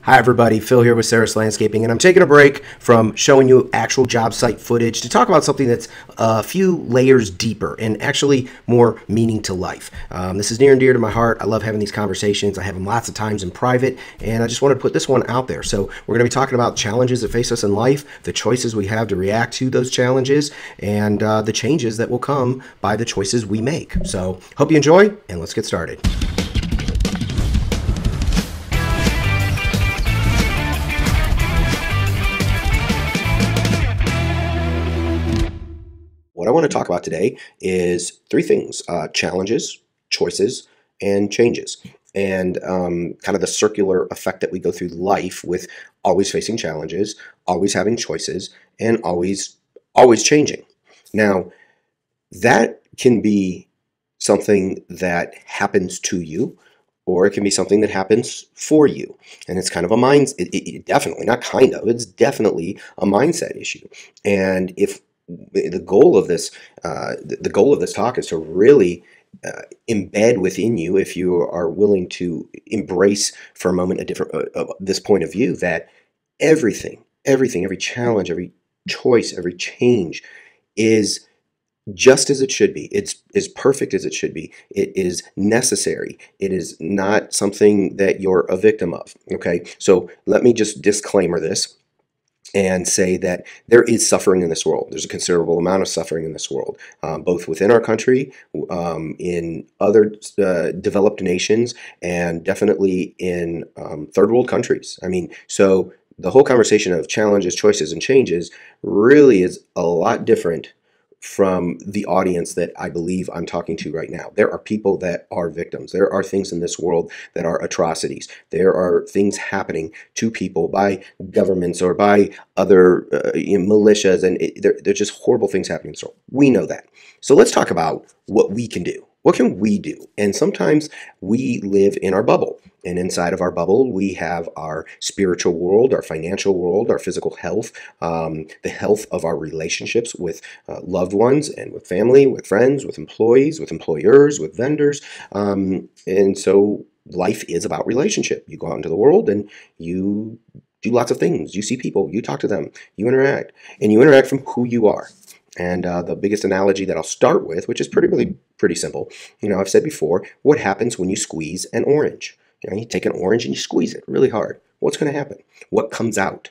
Hi everybody, Phil here with Sarros Landscaping, and I'm taking a break from showing you actual job site footage to talk about something that's a few layers deeper and actually more meaning to life. This is near and dear to my heart. I love having these conversations. I have them lots of times in private, and I just wanted to put this one out there. So we're going to be talking about challenges that face us in life, the choices we have to react to those challenges, and the changes that will come by the choices we make. So hope you enjoy, and let's get started. What I want to talk about today is three things: challenges, choices, and changes. And kind of the circular effect that we go through life with always facing challenges, always having choices, and always changing. Now, that can be something that happens to you, or it can be something that happens for you. And it's kind of a definitely, not kind of, it's definitely a mindset issue. And if the goal of this talk is to really embed within you, if you are willing to embrace for a moment a different this point of view, that every challenge, every choice, every change is just as it should be. It's as perfect as it should be. It is necessary. It is not something that you're a victim of. Okay, so let me just disclaimer this and say that there is suffering in this world. There's a considerable amount of suffering in this world, both within our country, in other developed nations, and definitely in third world countries. I mean, so the whole conversation of challenges, choices, and changes really is a lot different from the audience that I believe I'm talking to right now. There are people that are victims. There are things in this world that are atrocities. There are things happening to people by governments or by other militias, and they're just horrible things happening. So we know that. So let's talk about what we can do. What can we do? And sometimes we live in our bubble. And inside of our bubble, we have our spiritual world, our financial world, our physical health, the health of our relationships with loved ones and with family, with friends, with employees, with employers, with vendors. And so life is about relationship. You go out into the world and you do lots of things. You see people, you talk to them, you interact, and you interact from who you are. And the biggest analogy that I'll start with, which is pretty simple, I've said before, what happens when you squeeze an orange? You take an orange and you squeeze it really hard. What's going to happen? What comes out?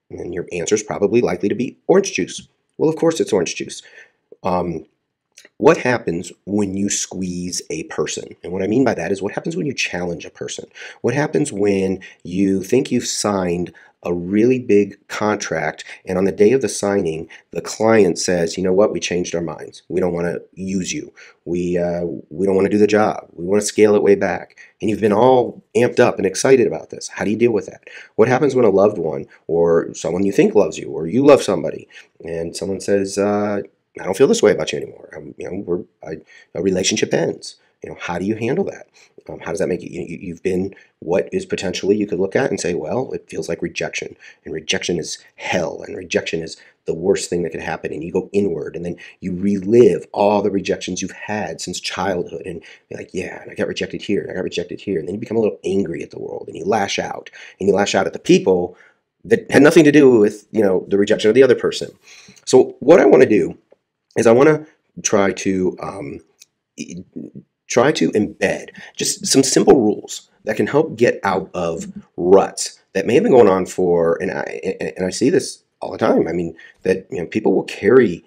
And your answer is probably likely to be orange juice. Well, of course it's orange juice. What happens when you squeeze a person? And what I mean by that is what happens when you challenge a person? What happens when you think you've signed a really big contract, and on the day of the signing, the client says, you know what, we changed our minds. We don't want to use you. We don't want to do the job. We want to scale it way back. And you've been all amped up and excited about this. How do you deal with that? What happens when a loved one or someone you think loves you or you love somebody and someone says, I don't feel this way about you anymore. A relationship ends. How do you handle that? How does that make you? You've been what is potentially you could look at and say, well, it feels like rejection, and rejection is hell, and rejection is the worst thing that could happen. And you go inward, and then you relive all the rejections you've had since childhood, and you're like, yeah, and I got rejected here, and I got rejected here, and then you become a little angry at the world, and you lash out, at the people that had nothing to do with the rejection of the other person. So what I want to do is I want to try to embed just some simple rules that can help get out of ruts that may have been going on and I see this all the time. I mean, that people will carry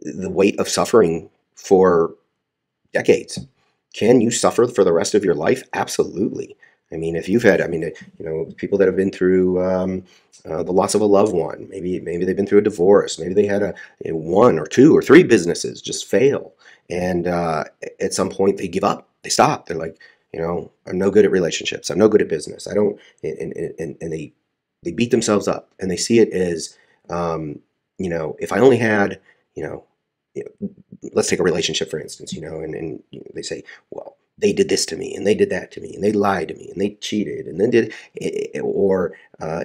the weight of suffering for decades. Can you suffer for the rest of your life? Absolutely. I mean, if you've had, people that have been through the loss of a loved one, maybe they've been through a divorce, maybe they had one or two or three businesses just fail, and at some point they give up, they stop, they're like, I'm no good at relationships, I'm no good at business, I don't, and they beat themselves up, and they see it as, if I only had, let's take a relationship for instance, and they say, well, they did this to me, and they did that to me, and they lied to me, and they cheated, and then or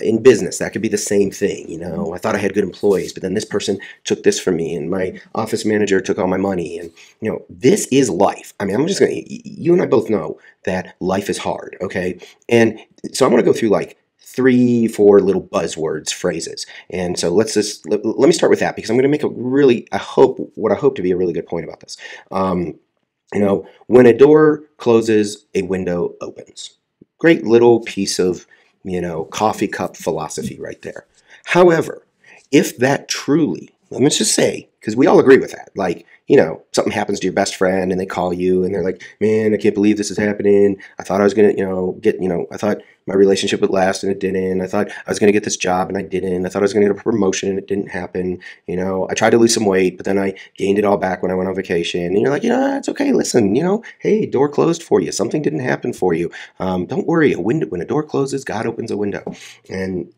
in business, that could be the same thing. I thought I had good employees, but then this person took this from me, and my office manager took all my money, and this is life. I mean, you and I both know that life is hard, okay? And so I want to go through like three, four little buzzwords, phrases. And so let me start with that, because I'm going to make a really, what I hope to be a really good point about this. When a door closes, a window opens. Great little piece of, coffee cup philosophy right there. However, if that truly, let me just say, because we all agree with that, like, something happens to your best friend and they call you and they're like, man, I can't believe this is happening. I thought I was going to, I thought my relationship would last and it didn't. I thought I was going to get this job and I didn't. I thought I was going to get a promotion and it didn't happen. I tried to lose some weight, but then I gained it all back when I went on vacation. And you're like, it's okay. Listen, hey, door closed for you. Something didn't happen for you. Don't worry. When a door closes, God opens a window. And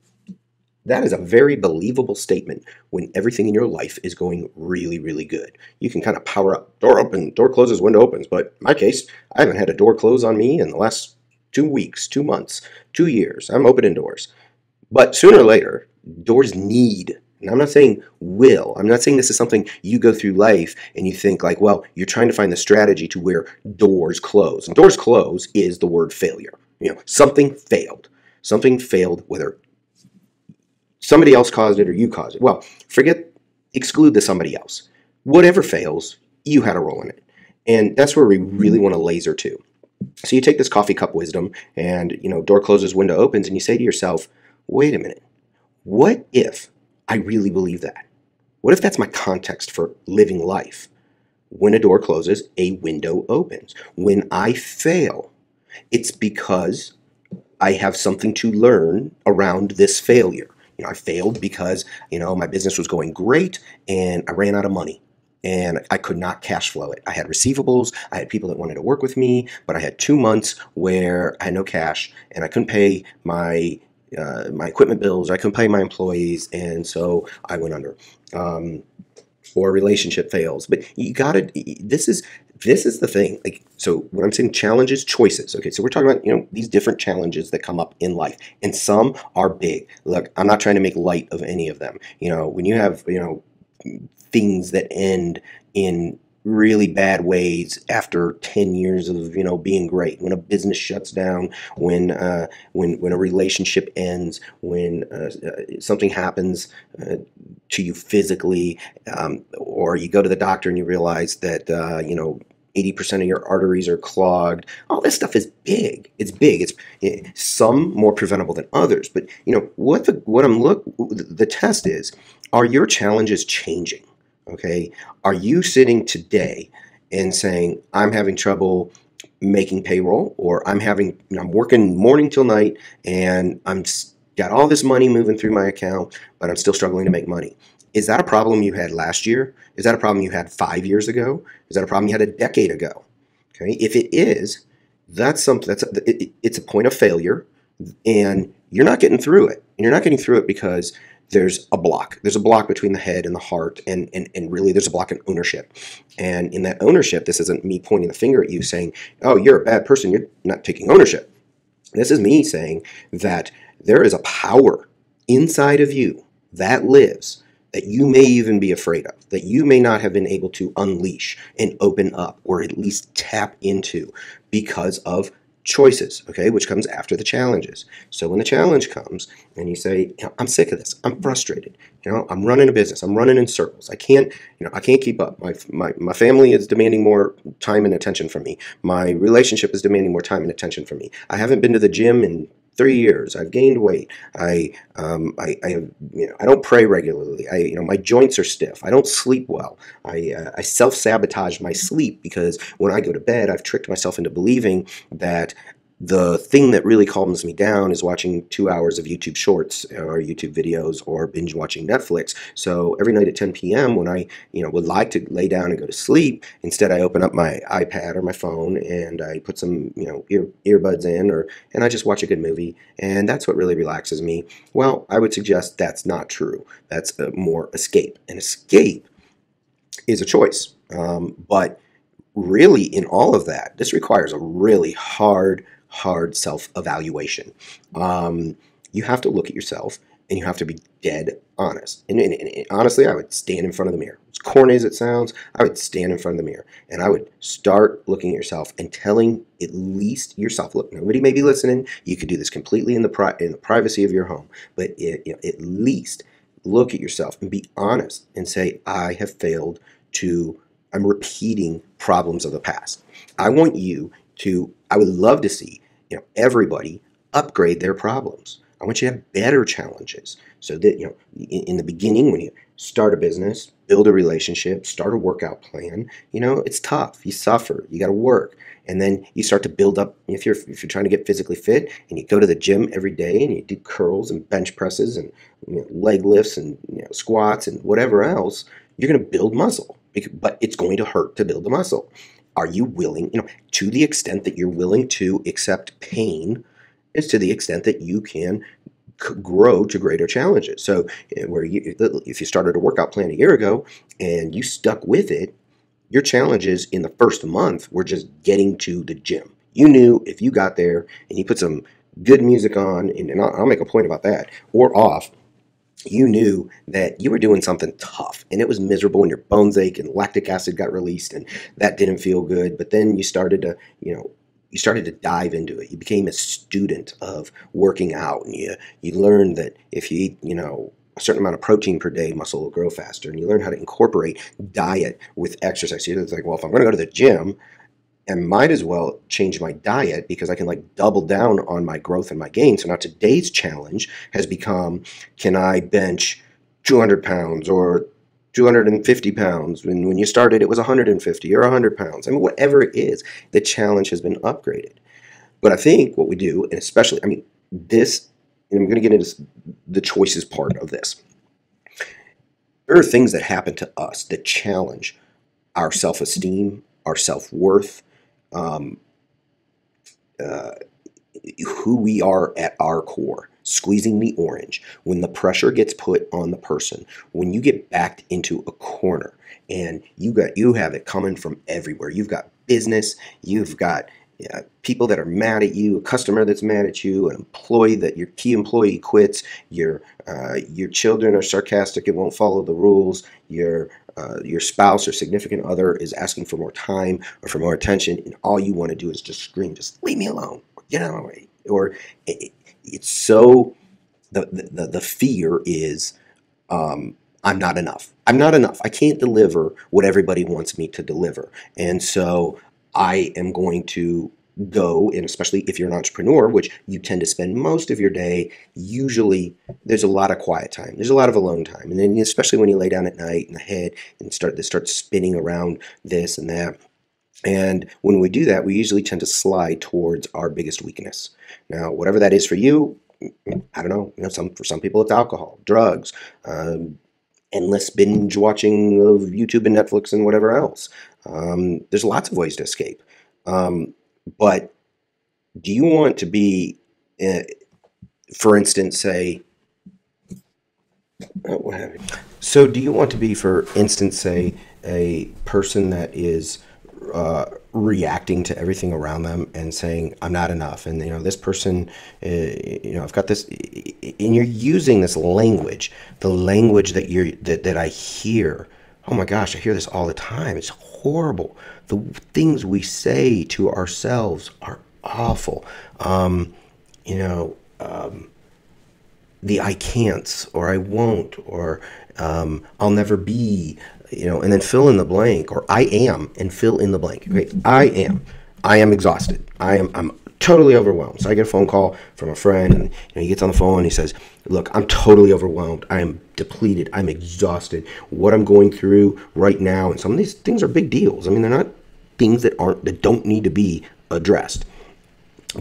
that is a very believable statement when everything in your life is going really, really good. You can kind of power up. Door open, door closes, window opens. But in my case, I haven't had a door close on me in the last 2 weeks, 2 months, 2 years. I'm opening doors. But sooner or later, doors need, and I'm not saying will, I'm not saying this is something you go through life and you think like, well, you're trying to find the strategy to where doors close. And doors close is the word failure. Something failed. Something failed, whether somebody else caused it or you caused it. Well, exclude the somebody else. Whatever fails, you had a role in it. And that's where we really want to laser to. So you take this coffee cup wisdom and, door closes, window opens, and you say to yourself, wait a minute, what if I really believe that? What if that's my context for living life? When a door closes, a window opens. When I fail, it's because I have something to learn around this failure. I failed because, my business was going great and I ran out of money and I could not cash flow it. I had receivables. I had people that wanted to work with me, but I had 2 months where I had no cash and I couldn't pay my equipment bills. I couldn't pay my employees. And so I went under. Or a relationship fails. But this is the thing. Like, so when I'm saying challenges, choices. Okay, so we're talking about, these different challenges that come up in life. And some are big. Look, I'm not trying to make light of any of them. When you have, things that end in really bad ways after 10 years of, being great, when a business shuts down, when a relationship ends, when something happens to you physically, or you go to the doctor and you realize that, 80% of your arteries are clogged. All this stuff is big. It's big. It's some more preventable than others. But the test is, are your challenges changing? Okay, are you sitting today and saying, I'm having trouble making payroll, or I'm working morning till night and I'm got all this money moving through my account, but I'm still struggling to make money? Is that a problem you had last year? Is that a problem you had 5 years ago? Is that a problem you had a decade ago? Okay, if it is, it's a point of failure, and you're not getting through it. And you're not getting through it because there's a block. There's a block between the head and the heart, and really there's a block in ownership. And in that ownership, this isn't me pointing the finger at you saying, oh, you're a bad person, you're not taking ownership. This is me saying that there is a power inside of you that lives, that you may even be afraid of, that you may not have been able to unleash and open up, or at least tap into, because of choices, okay, which comes after the challenges. So when the challenge comes and you say, I'm sick of this, I'm frustrated, I'm running a business, I'm running in circles, I can't keep up. My family is demanding more time and attention from me. My relationship is demanding more time and attention from me. I haven't been to the gym in 3 years. I've gained weight. I don't pray regularly. My joints are stiff. I don't sleep well. I self-sabotage my sleep because when I go to bed, I've tricked myself into believing that the thing that really calms me down is watching 2 hours of YouTube shorts or YouTube videos or binge watching Netflix. So every night at 10 p.m. when I would like to lay down and go to sleep, instead I open up my iPad or my phone and I put some earbuds in, and I just watch a good movie, and that's what really relaxes me. Well, I would suggest that's not true. That's more escape. And escape is a choice. But really, in all of that, this requires a really hard self-evaluation. You have to look at yourself and you have to be dead honest. And honestly, I would stand in front of the mirror. As corny as it sounds, I would stand in front of the mirror and I would start looking at yourself and telling at least yourself, look, nobody may be listening. You could do this completely in the privacy of your home, but at least look at yourself and be honest and say, I have failed I'm repeating problems of the past. I want you to, I would love to see, everybody upgrade their problems. I want you to have better challenges so that, in the beginning, when you start a business, build a relationship, start a workout plan, it's tough. You suffer, you got to work. And then you start to build up, if you're trying to get physically fit and you go to the gym every day and you do curls and bench presses and leg lifts and squats and whatever else, you're going to build muscle, but it's going to hurt to build the muscle. Are you willing, to the extent that you're willing to accept pain is to the extent that you can grow to greater challenges. So if you started a workout plan a year ago and you stuck with it, your challenges in the first month were just getting to the gym. You knew if you got there and you put some good music on, and I'll make a point about that, or off, you knew that you were doing something tough and it was miserable and your bones ache and lactic acid got released and that didn't feel good. But then you started to dive into it. You became a student of working out, and you learned that if you eat, a certain amount of protein per day, muscle will grow faster, and you learn how to incorporate diet with exercise. So it's like, well, if I'm going to go to the gym, I might as well change my diet because I can double down on my growth and my gain. So now today's challenge has become, can I bench 200 pounds or 250 pounds? When you started, it was 150 or 100 pounds. I mean, whatever it is, the challenge has been upgraded. But I think what we do, and especially, this, and I'm going to get into the choices part of this. There are things that happen to us that challenge our self-esteem, our self-worth, who we are at our core. Squeezing the orange, when the pressure gets put on the person, when you get backed into a corner and you have it coming from everywhere. You've got business, you've got people that are mad at you, a customer that's mad at you, an employee that your key employee quits, your children are sarcastic and won't follow the rules, your spouse or significant other is asking for more time or for more attention, and all you want to do is just scream, just leave me alone, or get out of my way. Or it's so, the fear is, I'm not enough. I'm not enough. I can't deliver what everybody wants me to deliver. And so I am going to go, and especially if you're an entrepreneur, which you tend to spend most of your day, usually there's a lot of quiet time. There's a lot of alone time. And then especially when you lay down at night in the head and start spinning around this and that. And when we do that, we usually tend to slide towards our biggest weakness. Now, whatever that is for you, I don't know. For some people it's alcohol, drugs, endless binge watching of YouTube and Netflix and whatever else. There's lots of ways to escape. But do you want to be, for instance, say, so do you want to be, for instance, say, a person that is reacting to everything around them and saying, I'm not enough, and this person, I've got this, and you're using this language, the language that I hear. Oh my gosh, I hear this all the time. It's horrible. The things we say to ourselves are awful. The I can'ts, or I won't, or I'll never be, and then fill in the blank, or I am, and fill in the blank. Okay, I am exhausted. I'm totally overwhelmed. So I get a phone call from a friend, and he gets on the phone and he says, look, I'm totally overwhelmed. I am depleted. I'm exhausted. What I'm going through right now, and some of these things are big deals. They're not things that don't need to be addressed.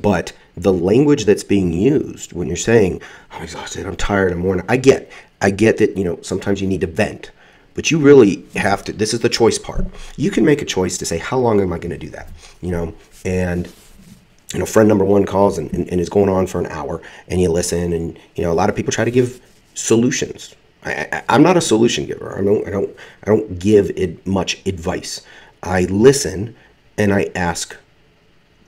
But the language that's being used when you're saying, I'm exhausted, I'm tired, I'm worn out. I get that, sometimes you need to vent. But you really have to, this is the choice part. You can make a choice to say, how long am I going to do that? And friend number one calls and is going on for an hour, and you listen, and a lot of people try to give solutions. I'm not a solution giver. I don't give it much advice. I listen and I ask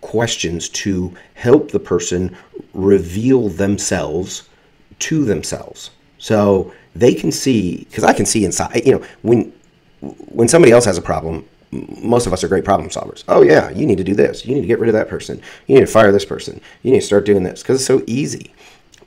questions to help the person reveal themselves to themselves. So they can see, because I can see inside, when somebody else has a problem, most of us are great problem solvers. Oh yeah, you need to do this. You need to get rid of that person. You need to fire this person. You need to start doing this because it's so easy.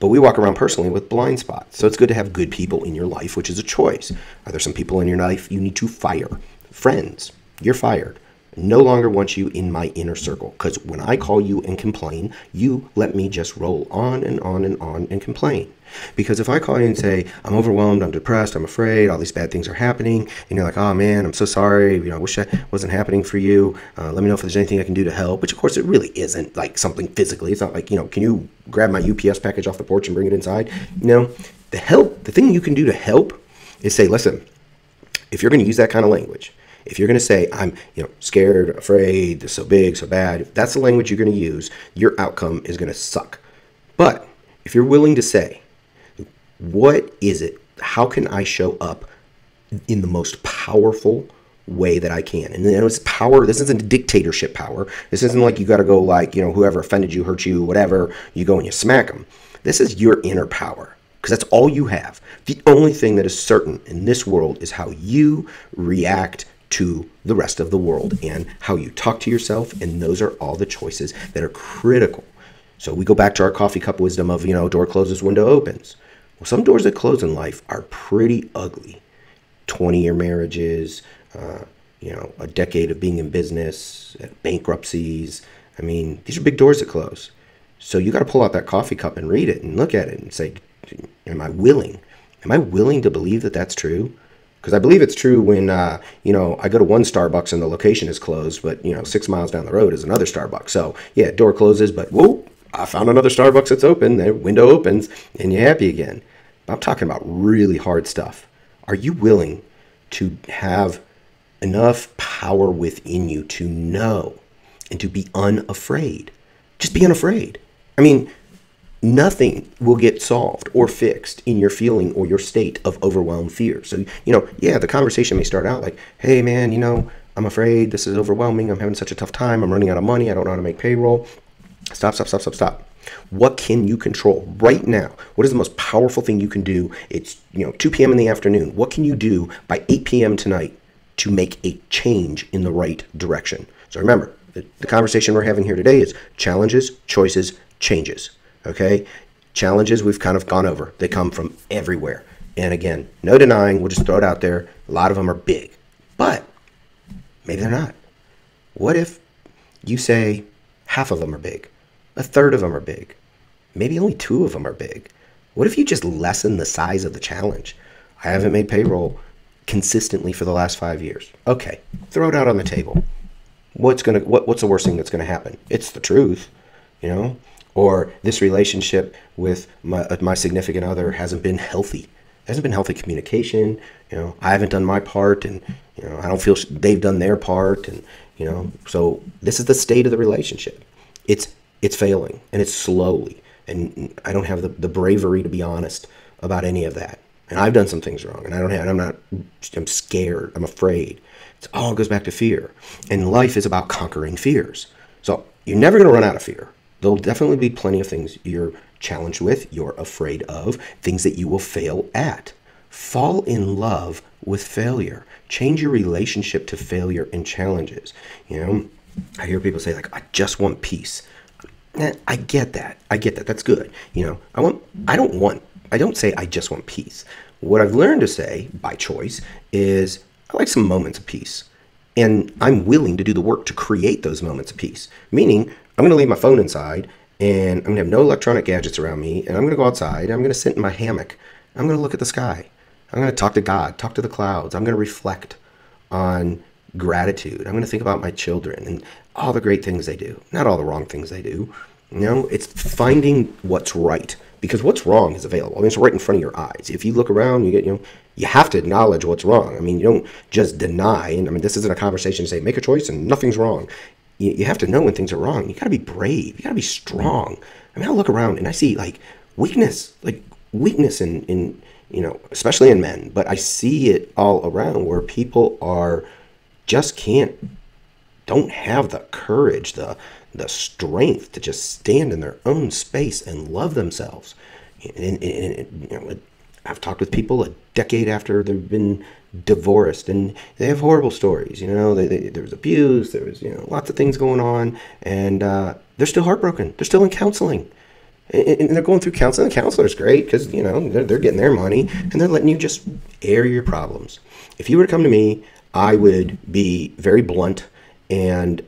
But we walk around personally with blind spots. So it's good to have good people in your life, which is a choice. Are there some people in your life you need to fire? Friends, you're fired. No longer want you in my inner circle, because when I call you and complain, you let me just roll on and on and on and complain. Because if I call you and say, I'm overwhelmed, I'm depressed, I'm afraid, all these bad things are happening, and you're like, oh man, I'm so sorry, I wish that wasn't happening for you. Let me know if there's anything I can do to help, which of course it really isn't like something physically. It's not like, can you grab my UPS package off the porch and bring it inside? The thing you can do to help is say, listen, if you're going to use that kind of language, if you're going to say, I'm scared, afraid, this is so big, so bad, if that's the language you're going to use, your outcome is going to suck. But if you're willing to say, what is it? How can I show up in the most powerful way that I can? And then it's power. This isn't a dictatorship power. This isn't like you got to go like, whoever offended you, hurt you, whatever, you go and you smack them. This is your inner power, because that's all you have. The only thing that is certain in this world is how you react to the rest of the world and how you talk to yourself, and those are all the choices that are critical. So we go back to our coffee cup wisdom of, door closes, window opens. Well, some doors that close in life are pretty ugly. 20-year marriages, a decade of being in business, bankruptcies. These are big doors that close. So you got to pull out that coffee cup and read it and look at it and say, am I willing? Am I willing to believe that that's true? Because I believe it's true when, I go to one Starbucks and the location is closed, but, 6 miles down the road is another Starbucks. So, yeah, door closes, but, whoa, I found another Starbucks that's open. The window opens, and you're happy again. I'm talking about really hard stuff. Are you willing to have enough power within you to know and to be unafraid? Just be unafraid. Nothing will get solved or fixed in your feeling or your state of overwhelmed fear. So, the conversation may start out like, hey, man, I'm afraid, this is overwhelming. I'm having such a tough time. I'm running out of money. I don't know how to make payroll. Stop. What can you control right now? What is the most powerful thing you can do? It's, 2 p.m. in the afternoon. What can you do by 8 p.m. tonight to make a change in the right direction? So remember, the conversation we're having here today is challenges, choices, changes. Okay? Challenges we've kind of gone over. They come from everywhere. And again, no denying, we'll just throw it out there. A lot of them are big. But maybe they're not. What if you say half of them are big? A third of them are big. Maybe only 2 of them are big. What if you just lessen the size of the challenge? I haven't made payroll consistently for the last 5 years. Okay, throw it out on the table. What's the worst thing that's going to happen? It's the truth, Or this relationship with my significant other hasn't been healthy. There hasn't been healthy communication. I haven't done my part, and I don't feel they've done their part, and so this is the state of the relationship. It's failing, and it's slowly, and I don't have the bravery to be honest about any of that. And I've done some things wrong, and I'm scared, I'm afraid. It all goes back to fear, and life is about conquering fears. So you're never going to run out of fear. There'll definitely be plenty of things you're challenged with, you're afraid of, things that you will fail at. Fall in love with failure. Change your relationship to failure and challenges. I hear people say like, I just want peace. I get that. That's good. I don't say I just want peace. What I've learned to say by choice is I like some moments of peace. And I'm willing to do the work to create those moments of peace. Meaning, I'm going to leave my phone inside, and I'm going to have no electronic gadgets around me, and I'm going to go outside, I'm going to sit in my hammock, I'm going to look at the sky, I'm going to talk to God, talk to the clouds, I'm going to reflect on gratitude, I'm going to think about my children and all the great things they do, not all the wrong things they do. It's finding what's right, because what's wrong is available. It's right in front of your eyes. If you look around, you have to acknowledge what's wrong. You don't just deny. And this isn't a conversation to say, make a choice and nothing's wrong. You have to know when things are wrong. You got to be brave. You got to be strong. I look around and I see weakness in especially in men, but I see it all around where people don't have the courage, the strength to just stand in their own space and love themselves. And I've talked with people a decade after they've been divorced, and they have horrible stories. There was abuse, there was lots of things going on, and they're still heartbroken. They're still in counseling, and they're going through counseling. The counselor's great because they're getting their money, and they're letting you just air your problems. If you were to come to me, I would be very blunt and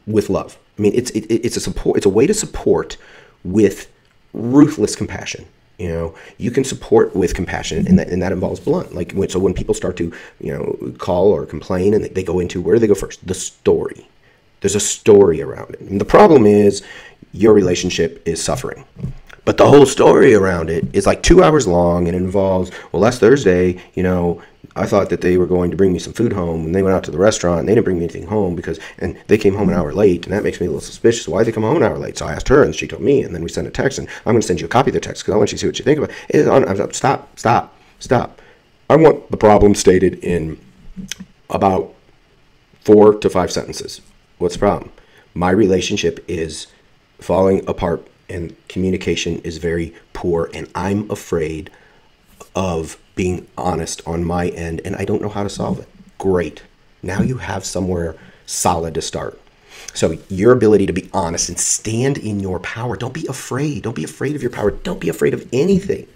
with love. I mean, it's a support. It's a way to support with ruthless compassion. You can support with compassion, and that involves blunt. So when people start to call or complain, and they go into, where do they go first? The story. There's a story around it, and the problem is your relationship is suffering. But the whole story around it is like 2 hours long, and it involves, well, last Thursday, I thought that they were going to bring me some food home, and they went out to the restaurant, and they didn't bring me anything home and they came home an hour late, and that makes me a little suspicious. Why'd they come home an hour late? So I asked her, and she told me, and then we sent a text, and I'm going to send you a copy of the text because I want you to see what you think about it. Stop. I want the problem stated in about 4 to 5 sentences. What's the problem? My relationship is falling apart, and communication is very poor, and I'm afraid of being honest on my end, and I don't know how to solve it. Great. Now you have somewhere solid to start. So your ability to be honest and stand in your power. Don't be afraid. Don't be afraid of your power. Don't be afraid of anything.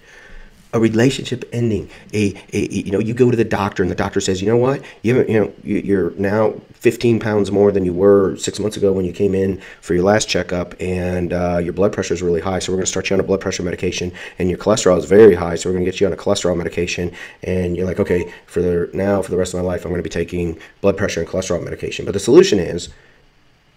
A relationship ending, you go to the doctor, and the doctor says, you know what, you're now 15 pounds more than you were 6 months ago when you came in for your last checkup, and your blood pressure is really high, so we're going to start you on a blood pressure medication, and your cholesterol is very high, so we're going to get you on a cholesterol medication, and you're like, okay, for the rest of my life, I'm going to be taking blood pressure and cholesterol medication. But the solution is,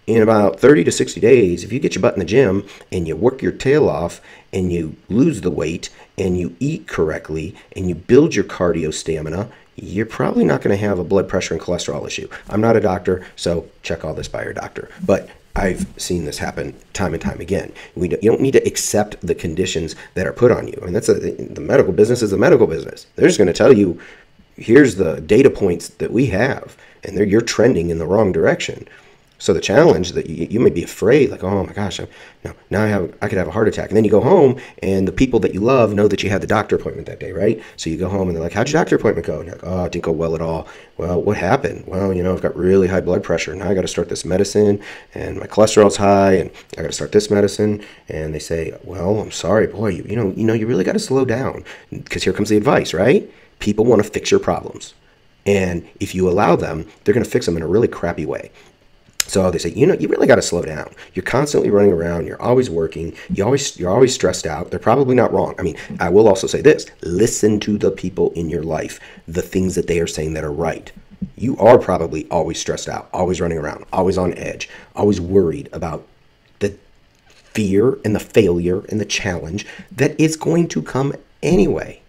in about 30 to 60 days, if you get your butt in the gym and you work your tail off and you lose the weight and you eat correctly and you build your cardio stamina, you're probably not going to have a blood pressure and cholesterol issue. I'm not a doctor, so check all this by your doctor. But I've seen this happen time and time again. You don't need to accept the conditions that are put on you. And the medical business is the medical business. They're just going to tell you, here's the data points that we have, and you're trending in the wrong direction. So the challenge that you may be afraid, like, oh my gosh, now I could have a heart attack. And then you go home, and the people that you love know that you had the doctor appointment that day, right? So you go home, and they're like, how'd your doctor appointment go? And you're like, oh, it didn't go well at all. Well, what happened? Well, I've got really high blood pressure. Now I got to start this medicine, and my cholesterol's high, and I got to start this medicine. And they say, well, I'm sorry, boy, you really got to slow down, because here comes the advice, right? People want to fix your problems. And if you allow them, they're going to fix them in a really crappy way. So they say, you really got to slow down. You're constantly running around. You're always working. You're always stressed out. They're probably not wrong. I mean, I will also say this. Listen to the people in your life, the things that they are saying that are right. You are probably always stressed out, always running around, always on edge, always worried about the fear and the failure and the challenge that is going to come anyway.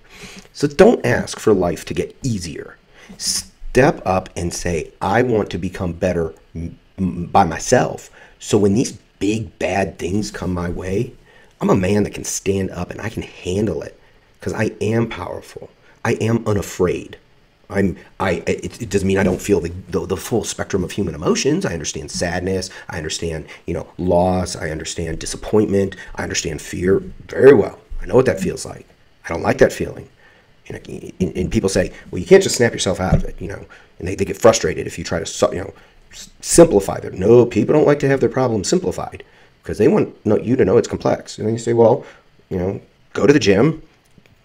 So don't ask for life to get easier. Step up and say, I want to become better by myself. So when these big bad things come my way, I'm a man that can stand up and I can handle it because I am powerful. I am unafraid. It doesn't mean I don't feel the full spectrum of human emotions. I understand sadness. I understand, loss. I understand disappointment. I understand fear very well. I know what that feels like. I don't like that feeling. And people say, well, you can't just snap yourself out of it, and they get frustrated if you try to, simplify them. No, people don't like to have their problems simplified because they want you to know it's complex. And then you say, well, go to the gym,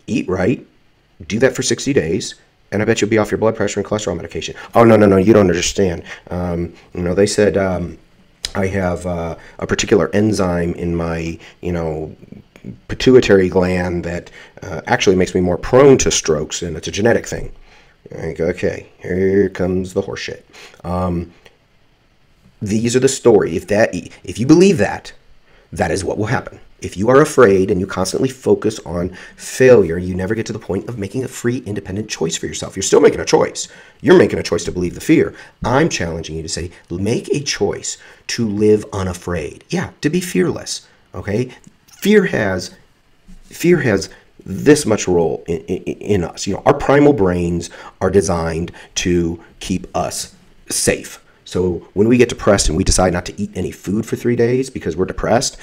eat right, do that for 60 days, and I bet you'll be off your blood pressure and cholesterol medication. Oh, no, you don't understand. They said I have a particular enzyme in my, pituitary gland that actually makes me more prone to strokes, and it's a genetic thing. Okay, here comes the horseshit. These are the story. If you believe that is what will happen. If you are afraid and you constantly focus on failure, you never get to the point of making a free, independent choice for yourself. You're still making a choice. You're making a choice to believe the fear. I'm challenging you to say, make a choice to live unafraid. Yeah, to be fearless. Okay? Fear has this much role in us. Our primal brains are designed to keep us safe. So when we get depressed and we decide not to eat any food for 3 days because we're depressed,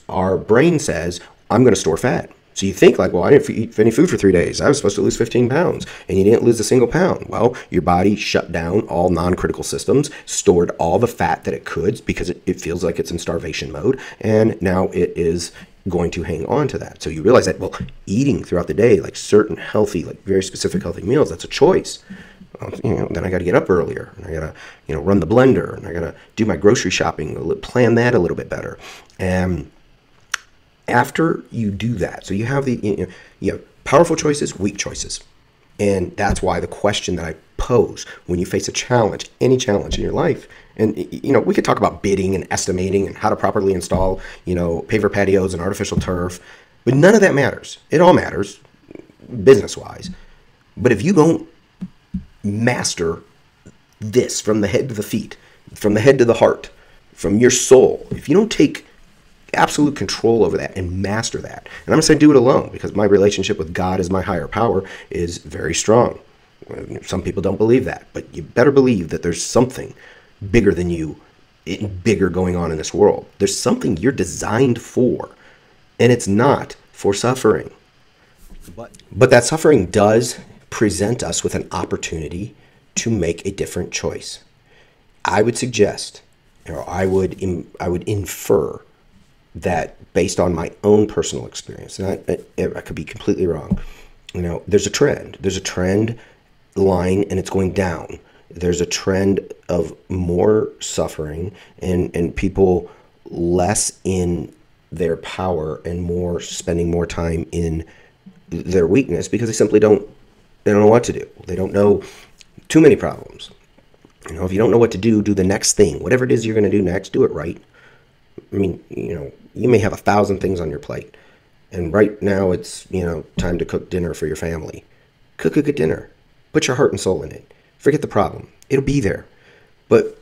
our brain says, I'm going to store fat. So you think like, well, I didn't eat any food for 3 days. I was supposed to lose 15 pounds, and you didn't lose a single pound. Well, your body shut down all non-critical systems, stored all the fat that it could because it feels like it's in starvation mode, and now it is going to hang on to that. So you realize that, well, eating throughout the day, like certain healthy, like very specific healthy meals, that's a choice. Then I got to get up earlier, and I got to, run the blender, and I got to do my grocery shopping, plan that a little bit better. And after you do that, so you have you have powerful choices, weak choices. And that's why the question that I pose when you face a challenge, any challenge in your life, and we could talk about bidding and estimating and how to properly install, paver patios and artificial turf, but none of that matters. It all matters business-wise. But if you don't master this from the head to the feet, from the head to the heart, from your soul, if you don't take absolute control over that and master that, and I'm going to say do it alone because my relationship with God as my higher power is very strong. Some people don't believe that, but you better believe that there's something bigger than you, bigger going on in this world. There's something you're designed for, and it's not for suffering. But that suffering does present us with an opportunity to make a different choice. I would suggest, or I would infer that based on my own personal experience, and I could be completely wrong, there's a trend. There's a trend line, and it's going down. There's a trend of more suffering and people less in their power and spending more time in their weakness because they simply don't know what to do. They don't know too many problems. If you don't know what to do, do the next thing. Whatever it is you're going to do next, do it right. I mean, you may have 1,000 things on your plate, and right now it's, time to cook dinner for your family. Cook a good dinner. Put your heart and soul in it. Forget the problem. It'll be there. But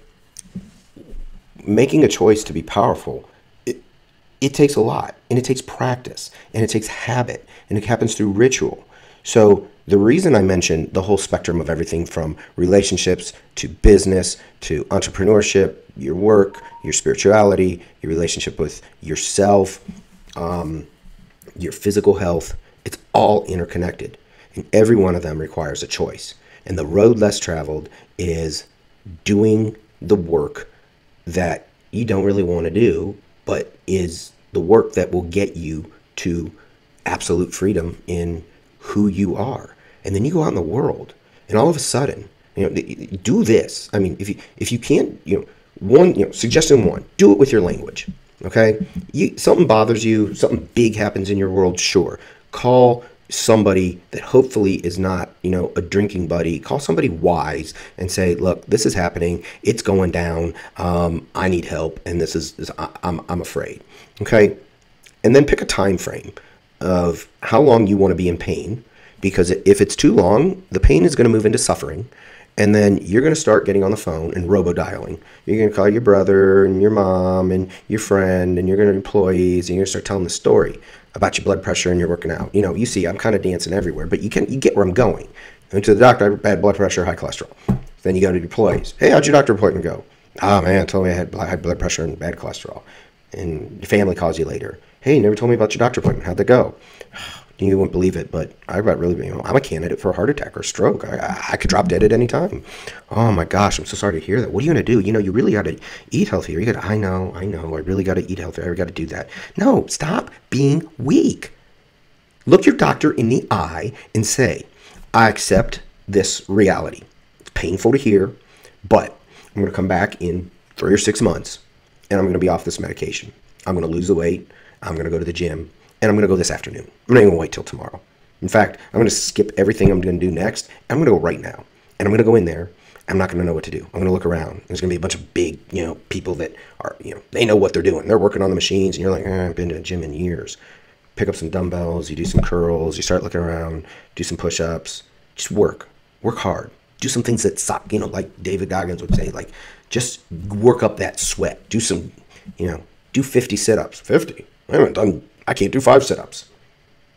making a choice to be powerful, it takes a lot, and it takes practice, and it takes habit, and it happens through ritual. So the reason I mentioned the whole spectrum of everything from relationships to business to entrepreneurship, your work, your spirituality, your relationship with yourself, your physical health, it's all interconnected. And every one of them requires a choice. And the road less traveled is doing the work that you don't really want to do, but is the work that will get you to absolute freedom in who you are. And then you go out in the world, and all of a sudden, do this. I mean, if you can't, suggestion one, do it with your language. Okay, something bothers you, something big happens in your world. Sure, call somebody that hopefully is not, a drinking buddy. Call somebody wise and say, look, this is happening. It's going down. I need help, and I'm afraid. Okay, and then pick a time frame of how long you want to be in pain. Because if it's too long, the pain is going to move into suffering. And then you're going to start getting on the phone and robo-dialing. You're going to call your brother and your mom and your friend and your employees. And you're going to start telling the story about your blood pressure and you're working out. You see, I'm kind of dancing everywhere. But you get where I'm going. Went to the doctor, I have bad blood pressure, high cholesterol. Then you go to your employees. Hey, how'd your doctor appointment go? Oh, man, told me I had high blood pressure and bad cholesterol. And your family calls you later. Hey, you never told me about your doctor appointment. How'd that go? You wouldn't believe it, but I'm a candidate for a heart attack or a stroke. I could drop dead at any time. Oh my gosh, I'm so sorry to hear that. What are you going to do? You really got to eat healthier. I know. I really got to eat healthier. I got to do that. No, stop being weak. Look your doctor in the eye and say, I accept this reality. It's painful to hear, but I'm going to come back in 3 or 6 months, and I'm going to be off this medication. I'm going to lose the weight. I'm going to go to the gym. And I'm going to go this afternoon. I'm not even going to wait till tomorrow. In fact, I'm going to skip everything I'm going to do next. I'm going to go right now. And I'm going to go in there. I'm not going to know what to do. I'm going to look around. There's going to be a bunch of big, people that are, they know what they're doing. They're working on the machines. And you're like, I've been to a gym in years. Pick up some dumbbells. You do some curls. You start looking around. Do some push-ups. Just work. Work hard. Do some things that suck. Like David Goggins would say, like, just work up that sweat. Do some, do 50 sit-ups. 50? I can't do 5 sit-ups.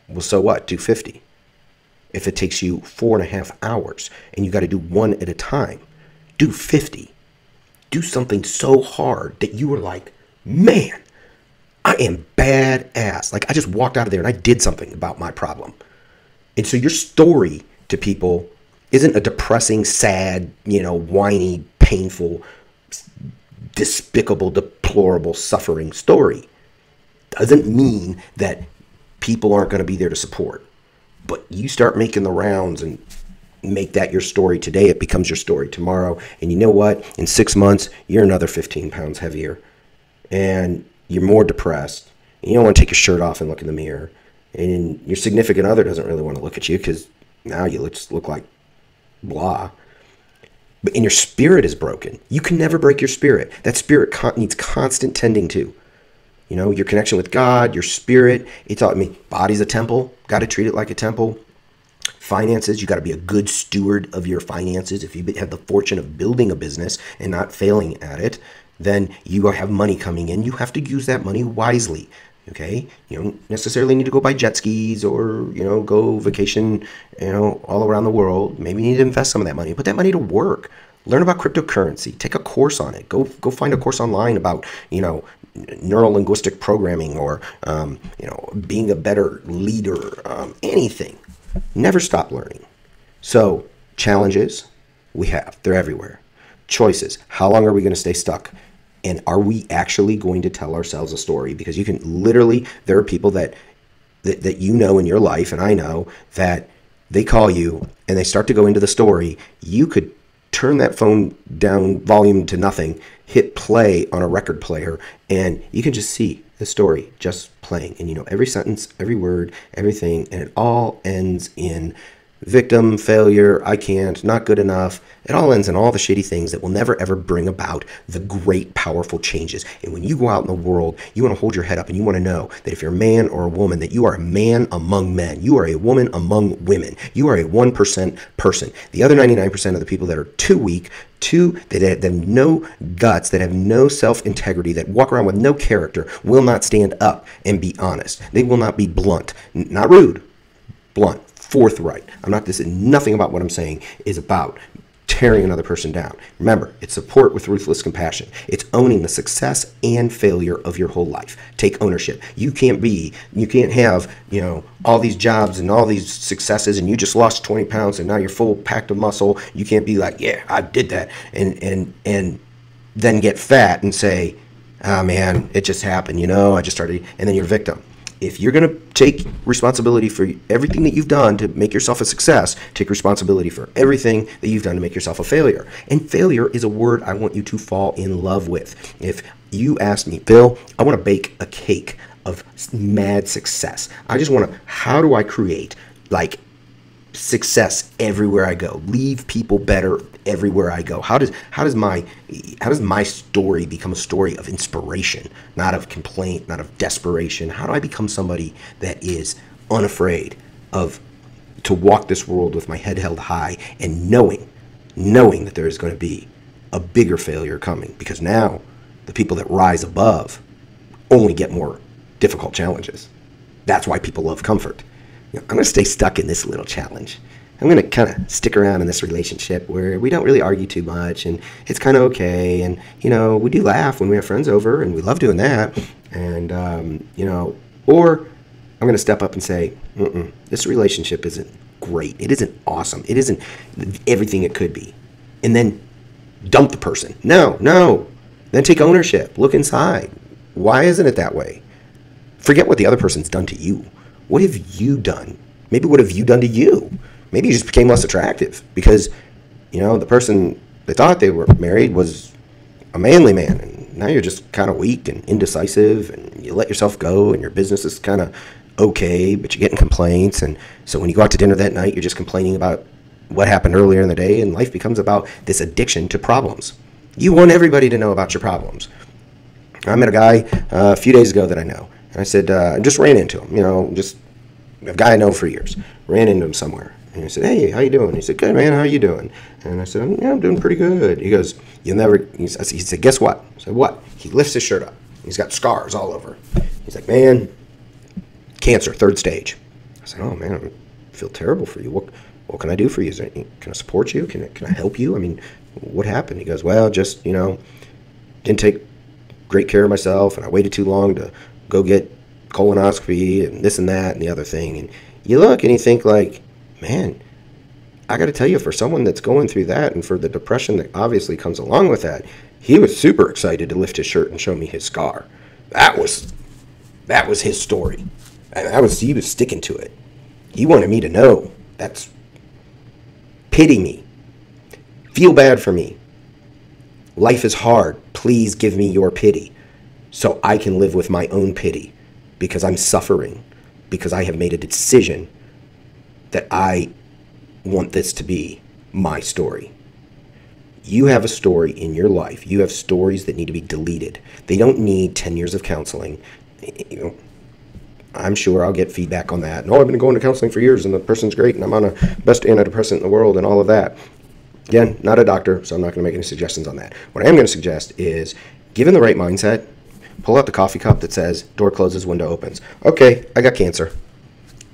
Well, so what? Do 50. If it takes you 4.5 hours and you got to do one at a time, do 50. Do something so hard that you were like, man, I am badass. Like, I just walked out of there and I did something about my problem. And so your story to people isn't a depressing, sad, whiny, painful, despicable, deplorable, suffering story. Doesn't mean that people aren't going to be there to support. But you start making the rounds and make that your story today, it becomes your story tomorrow. And you know what? In 6 months, you're another 15 pounds heavier. And you're more depressed. And you don't want to take your shirt off and look in the mirror. And your significant other doesn't really want to look at you because now you just look like blah. And your spirit is broken. You can never break your spirit. That spirit needs constant tending to. Your connection with God, your spirit. He taught me, body's a temple. Got to treat it like a temple. Finances, you got to be a good steward of your finances. If you have the fortune of building a business and not failing at it, then you have money coming in. You have to use that money wisely. Okay, you don't necessarily need to go buy jet skis or go vacation all around the world. Maybe you need to invest some of that money. Put that money to work. Learn about cryptocurrency. Take a course on it. Go find a course online about neuro-linguistic programming or being a better leader. Anything. Never stop learning. So challenges they're everywhere. Choices. How long are we going to stay stuck? And are we actually going to tell ourselves a story? Because you can literally, there are people that in your life, and I know, that they call you and they start to go into the story. You could turn that phone down volume to nothing, hit play on a record player, and you can just see the story just playing. And every sentence, every word, everything, and it all ends in victim, failure, I can't, not good enough. It all ends in all the shitty things that will never ever bring about the great, powerful changes. And when you go out in the world, you want to hold your head up and you want to know that if you're a man or a woman, that you are a man among men. You are a woman among women. You are a 1% person. The other 99% of the people that are too weak, that have no guts, that have no self-integrity, that walk around with no character, will not stand up and be honest. They will not be blunt, not rude, blunt. Forthright. Nothing about what I'm saying is about tearing another person down. Remember, it's support with ruthless compassion. It's owning the success and failure of your whole life. Take ownership. You can't have, all these jobs and all these successes and you just lost 20 pounds and now you're full packed of muscle. You can't be like, yeah, I did that. And then get fat and say, oh man, it just happened. I just started, and then you're a victim. If you're going to take responsibility for everything that you've done to make yourself a success, take responsibility for everything that you've done to make yourself a failure. And failure is a word I want you to fall in love with. If you ask me, Phil, I want to bake a cake of mad success. How do I create success everywhere I go? Leave people better everywhere I go. How does my story become a story of inspiration, not of complaint, not of desperation? How do I become somebody that is unafraid to walk this world with my head held high and knowing that there is going to be a bigger failure coming? Because now the people that rise above only get more difficult challenges. That's why people love comfort. I'm going to stay stuck in this little challenge. I'm going to kind of stick around in this relationship where we don't really argue too much and it's kind of okay. And, we do laugh when we have friends over and we love doing that. And, or I'm going to step up and say, this relationship isn't great. It isn't awesome. It isn't everything it could be. And then dump the person. No. Then take ownership. Look inside. Why isn't it that way? Forget what the other person's done to you. What have you done? Maybe what have you done to you? Maybe you just became less attractive because, the person they thought they were married was a manly man. And now you're just kind of weak and indecisive and you let yourself go and your business is kind of okay, but you're getting complaints. And so when you go out to dinner that night, you're just complaining about what happened earlier in the day and life becomes about this addiction to problems. You want everybody to know about your problems. I met a guy a few days ago that I know. And I said, I just ran into him, just a guy I know for years. Ran into him somewhere. And I said, hey, how you doing? He said, good, man, how you doing? And I said, yeah, I'm doing pretty good. He goes, he said, guess what? I said, what? He lifts his shirt up. He's got scars all over. He's like, man, cancer, 3rd stage. I said, oh, man, I feel terrible for you. What can I do for you? Can I support you? Can I help you? I mean, what happened? He goes, well, just, didn't take great care of myself, and I waited too long to go get colonoscopy and this and that and the other thing. And you look and you think like, man, I got to tell you, for someone that's going through that and for the depression that obviously comes along with that, he was super excited to lift his shirt and show me his scar. That was his story. And he was sticking to it. He wanted me to know. That's pity me. Feel bad for me. Life is hard. Please give me your pity so I can live with my own pity, because I'm suffering, because I have made a decision that I want this to be my story. You have a story in your life. You have stories that need to be deleted. They don't need 10 years of counseling. You know, I'm sure I'll get feedback on that. No, I've been going to counseling for years and the person's great and I'm on a best antidepressant in the world and all of that. Again, not a doctor, so I'm not going to make any suggestions on that. What I am going to suggest is, given the right mindset, pull out the coffee cup that says, door closes, window opens. Okay, I got cancer.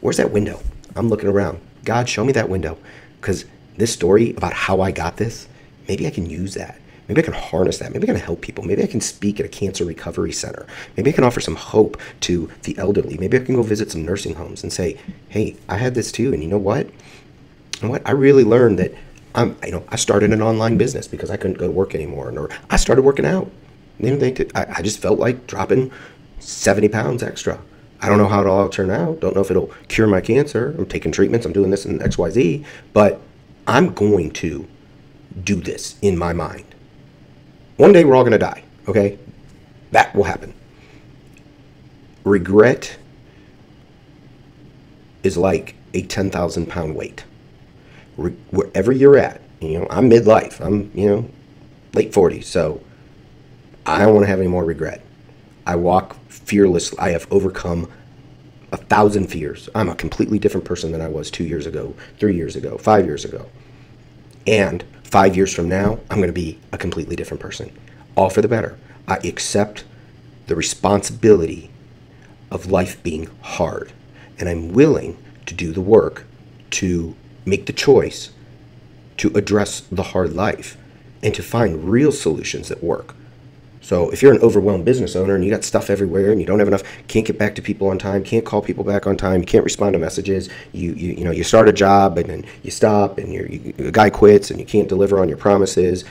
Where's that window? I'm looking around. God, show me that window. Because this story about how I got this, maybe I can use that. Maybe I can harness that. Maybe I can help people. Maybe I can speak at a cancer recovery center. Maybe I can offer some hope to the elderly. Maybe I can go visit some nursing homes and say, hey, I had this too. And you know what? I really learned that I started an online business because I couldn't go to work anymore. Or I started working out. I just felt like dropping 70 pounds extra. I don't know how it'll all turn out. Don't know if it'll cure my cancer. I'm taking treatments. I'm doing this and XYZ. But I'm going to do this in my mind. One day we're all going to die, okay? That will happen. Regret is like a 10,000 pound weight. Wherever you're at, I'm midlife. I'm, late 40s, so I don't want to have any more regret. I walk fearless. I have overcome 1,000 fears. I'm a completely different person than I was 2 years ago, 3 years ago, 5 years ago. And 5 years from now, I'm going to be a completely different person. All for the better. I accept the responsibility of life being hard. And I'm willing to do the work to make the choice to address the hard life and to find real solutions that work. So if you're an overwhelmed business owner and you got stuff everywhere and you don't have enough, can't get back to people on time, can't call people back on time, you can't respond to messages, you start a job and then you stop and a guy quits and you can't deliver on your promises,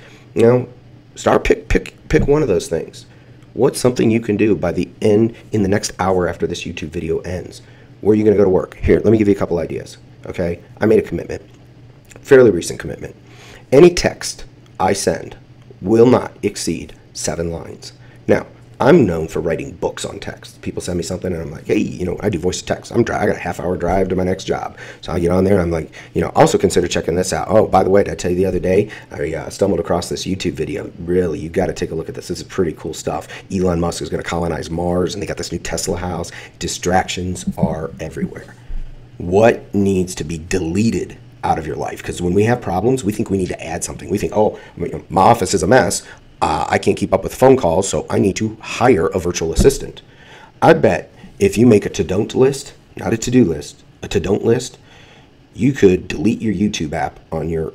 start pick one of those things. What's something you can do by the end, in the next hour after this YouTube video ends? Where are you going to go to work? Here, let me give you a couple ideas. Okay, I made a commitment, fairly recent commitment. Any text I send will not exceed 7 lines. Now, I'm known for writing books on text. People send me something and I'm like, hey, I do voice to text. I got a half-hour drive to my next job. So I get on there and I'm like, also consider checking this out. Oh, by the way, did I tell you the other day, I stumbled across this YouTube video. Really, you got to take a look at this. This is pretty cool stuff. Elon Musk is going to colonize Mars and they got this new Tesla house. Distractions are everywhere. What needs to be deleted out of your life? Because when we have problems, we think we need to add something. We think, oh, my office is a mess. I can't keep up with phone calls, so I need to hire a virtual assistant. I bet if you make a to-don't list, not a to-do list, a to-don't list, you could delete your YouTube app on your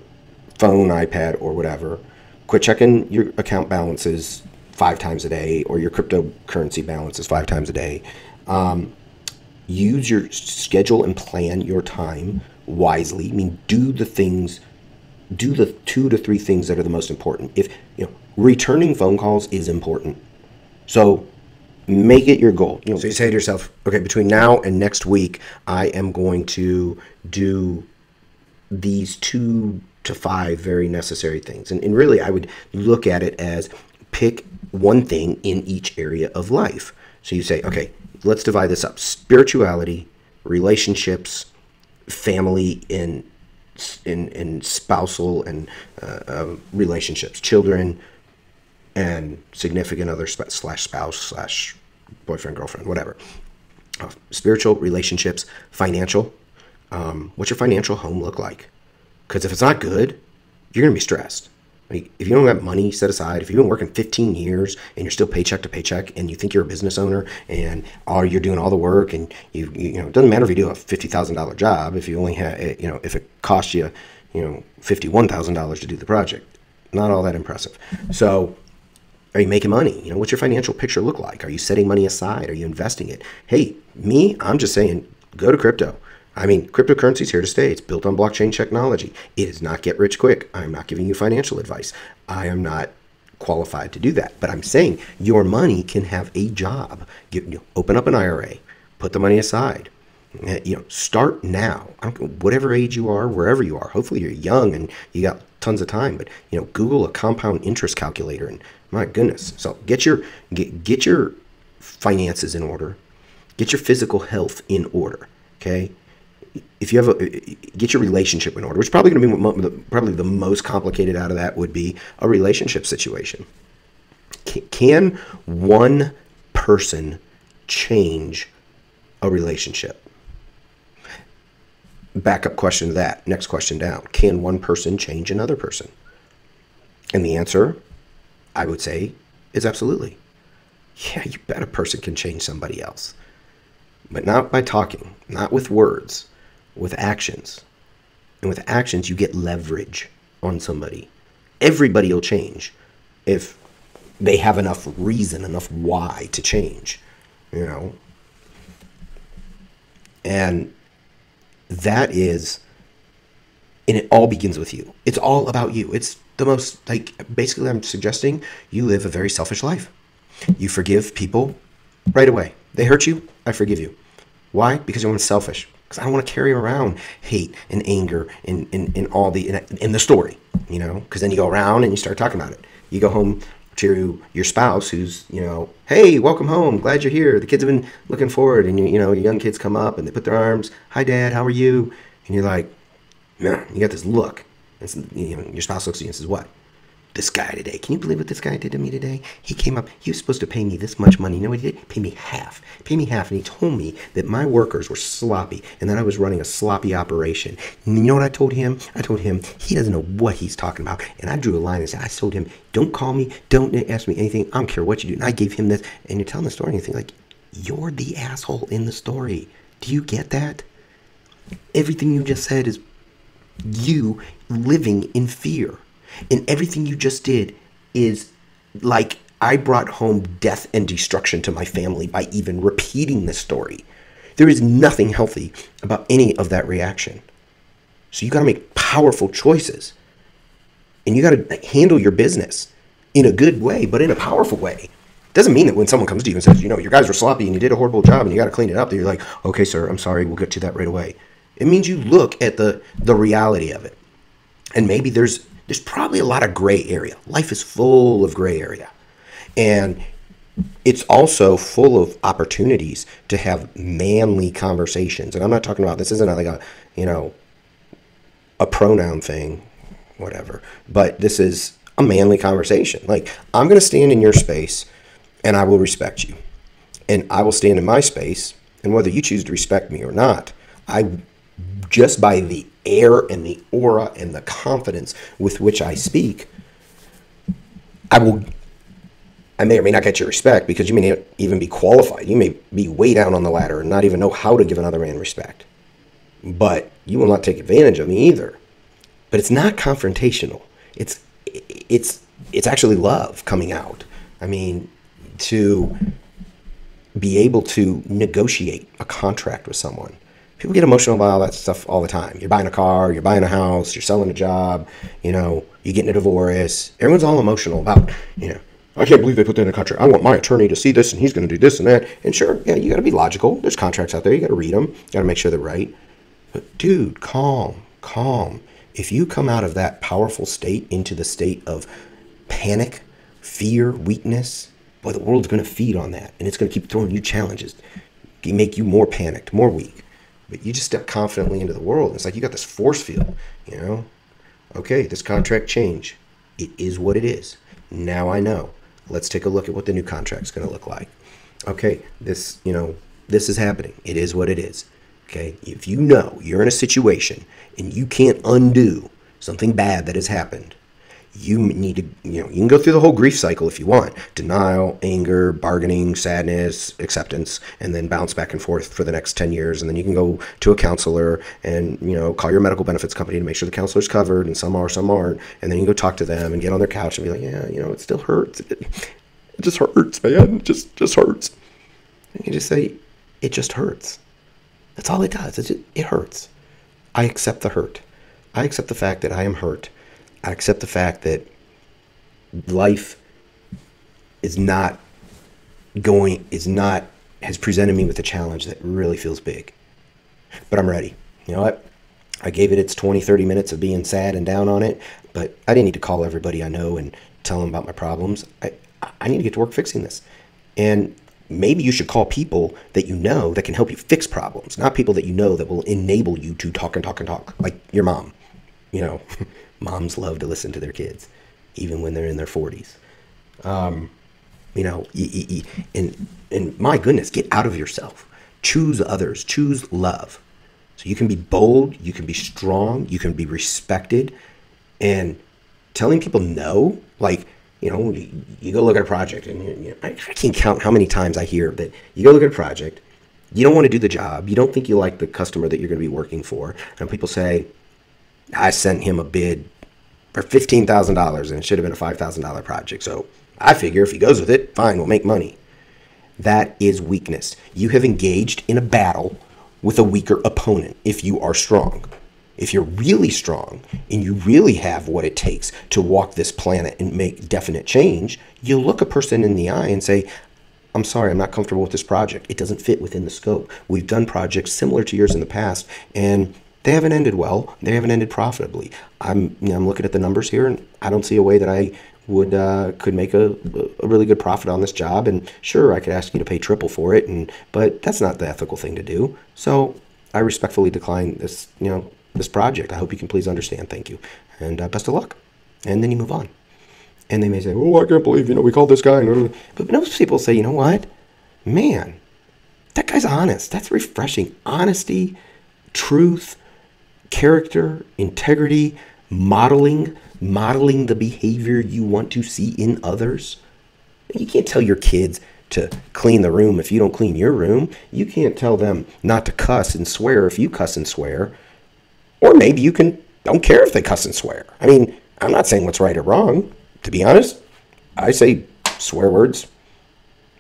phone, iPad, or whatever. Quit checking your account balances 5 times a day or your cryptocurrency balances 5 times a day. Use your schedule and plan your time wisely. Do the 2 to 3 things that are the most important. If returning phone calls is important, so make it your goal. So you say to yourself, okay, between now and next week, I am going to do these 2 to 5 very necessary things. And really, I would look at it as pick one thing in each area of life. So you say, okay, let's divide this up: spirituality, relationships, family, and spousal and relationships, children, and significant other /spouse/ boyfriend, girlfriend, whatever. Spiritual, relationships, financial. What's your financial home look like? Because if it's not good, you're going to be stressed. If you don't have money set aside, if you've been working 15 years and you're still paycheck to paycheck and you think you're a business owner and you're doing all the work and it doesn't matter if you do a $50,000 job, if you only have, if it costs you, $51,000 to do the project, not all that impressive. So Are you making money? What's your financial picture look like? Are you setting money aside? Are you investing it? Hey, I'm just saying, go to crypto. I mean, cryptocurrency is here to stay. It's built on blockchain technology. It is not get rich quick. I'm not giving you financial advice. I am not qualified to do that. But I'm saying your money can have a job. Open up an IRA. Put the money aside. Start now. I don't care whatever age you are, wherever you are. Hopefully you're young and you got tons of time. But Google a compound interest calculator, and my goodness. So get your finances in order. Get your physical health in order. Okay. If you have get your relationship in order, which is probably going to be probably the most complicated out of that would be a relationship situation. Can one person change a relationship? Backup question to that. Next question down. Can one person change another person? And the answer, I would say, is absolutely. Yeah, you bet a person can change somebody else. But not by talking, not with words, with actions. And with actions, you get leverage on somebody. Everybody will change if they have enough reason, enough why to change, And that is, and it all begins with you. It's all about you. It's the most, basically I'm suggesting you live a very selfish life. You forgive people right away. They hurt you, I forgive you. Why? Because you're selfish. Because I don't want to carry around hate and anger and all in the story, because then you go around and you start talking about it. You go home to your spouse who's, hey, welcome home. Glad you're here. The kids have been looking forward. And, your young kids come up and they put their arms. Hi, Dad. How are you? And you're like, man, you got this look. And, your spouse looks at you and says, what? This guy today. Can you believe what this guy did to me today? He came up. He was supposed to pay me this much money. You know what he did? Pay me half. Pay me half. And he told me that my workers were sloppy and that I was running a sloppy operation. And you know what I told him? I told him he doesn't know what he's talking about. And I drew a line and said, I told him, don't call me. Don't ask me anything. I don't care what you do. And I gave him this. And you're telling the story and you think like, you're the asshole in the story. Do you get that? Everything you just said is you living in fear. And everything you just did is like I brought home death and destruction to my family by even repeating this story. There is nothing healthy about any of that reaction. So you got to make powerful choices. And you got to handle your business in a good way, but in a powerful way. Doesn't mean that when someone comes to you and says, your guys were sloppy and you did a horrible job and you got to clean it up, that you're like, okay, sir, I'm sorry, we'll get to that right away. It means you look at the reality of it. And maybe there's probably a lot of gray area. Life is full of gray area. And it's also full of opportunities to have manly conversations. And I'm not talking about, this isn't like a pronoun thing, whatever. But this is a manly conversation. Like, I'm going to stand in your space and I will respect you. And I will stand in my space, and whether you choose to respect me or not, just by the air and the aura and the confidence with which I speak, I may or may not get your respect because you may not even be qualified. You may be way down on the ladder and not even know how to give another man respect. But you will not take advantage of me either. But it's not confrontational. It's actually love coming out. I mean, to be able to negotiate a contract with someone. People get emotional about all that stuff all the time. You're buying a car, you're buying a house, you're selling a job, you're getting a divorce. Everyone's all emotional about, I can't believe they put that in a contract. I want my attorney to see this and he's going to do this and that. And sure, yeah, you got to be logical. There's contracts out there. You got to read them. You got to make sure they're right. But dude, calm. If you come out of that powerful state into the state of panic, fear, weakness, boy, the world's going to feed on that. And it's going to keep throwing you challenges, make you more panicked, more weak. But you just step confidently into the world. It's like you got this force field, Okay, this contract change. It is what it is. Now I know. Let's take a look at what the new contract's going to look like. Okay, this is happening. It is what it is. Okay, if you're in a situation and you can't undo something bad that has happened, you need to, you can go through the whole grief cycle if you want. Denial, anger, bargaining, sadness, acceptance, and then bounce back and forth for the next 10 years. And then you can go to a counselor and, call your medical benefits company to make sure the counselor's covered, and some are, some aren't. And then you can go talk to them and get on their couch and be like, yeah, it still hurts. just hurts, man. It just hurts. And you just say, it just hurts. That's all it does. It hurts. I accept the hurt. I accept the fact that I am hurt. I accept the fact that life has presented me with a challenge that really feels big. But I'm ready. You know what? I gave it its 20, 30 minutes of being sad and down on it, but I didn't need to call everybody I know and tell them about my problems. I need to get to work fixing this. And maybe you should call people that you know that can help you fix problems, not people that you know that will enable you to talk and talk and talk, like your mom. You know, moms love to listen to their kids, even when they're in their 40s. You know, and my goodness, get out of yourself. Choose others. Choose love. So you can be bold, you can be strong, you can be respected. And telling people no, like, you know, you go look at a project, and I can't count how many times I hear that you go look at a project, you don't want to do the job, you don't think you like the customer that you're going to be working for, and people say, I sent him a bid for $15,000 and it should have been a $5,000 project. So I figure if he goes with it, fine, we'll make money. That is weakness. You have engaged in a battle with a weaker opponent if you are strong. If you're really strong and you really have what it takes to walk this planet and make definite change, you look a person in the eye and say, I'm sorry, I'm not comfortable with this project. It doesn't fit within the scope. We've done projects similar to yours in the past, and they haven't ended well. They haven't ended profitably. I'm looking at the numbers here, and I don't see a way that I could make a really good profit on this job. And sure, I could ask you to pay triple for it, but that's not the ethical thing to do. So I respectfully decline this project. I hope you can please understand. Thank you, and best of luck. And then you move on. And they may say, "Oh, I can't believe we called this guy." But most people say, "You know what, man, that guy's honest. That's refreshing. Honesty, truth, character, integrity, modeling the behavior you want to see in others." You can't tell your kids to clean the room if you don't clean your room. You can't tell them not to cuss and swear if you cuss and swear. Or maybe you don't care if they cuss and swear. I mean, I'm not saying what's right or wrong. To be honest, I say swear words.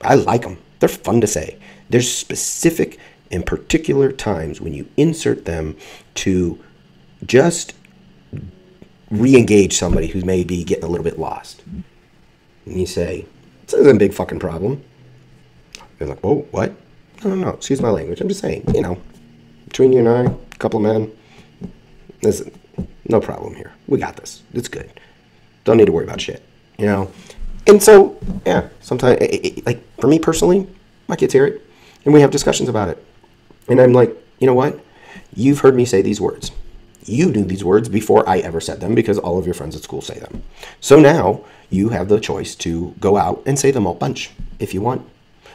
I like them. They're fun to say. There's specific and particular times when you insert them to just re-engage somebody who may be getting a little bit lost. And you say, this isn't a big fucking problem. They're like, oh, what? No, excuse my language. I'm just saying, between you and I, a couple of men, there's no problem here. We got this. It's good. Don't need to worry about shit, And so, yeah, sometimes, like, for me personally, my kids hear it, and we have discussions about it. And I'm like, you know what? You've heard me say these words. You knew these words before I ever said them because all of your friends at school say them. So now you have the choice to go out and say them a bunch if you want.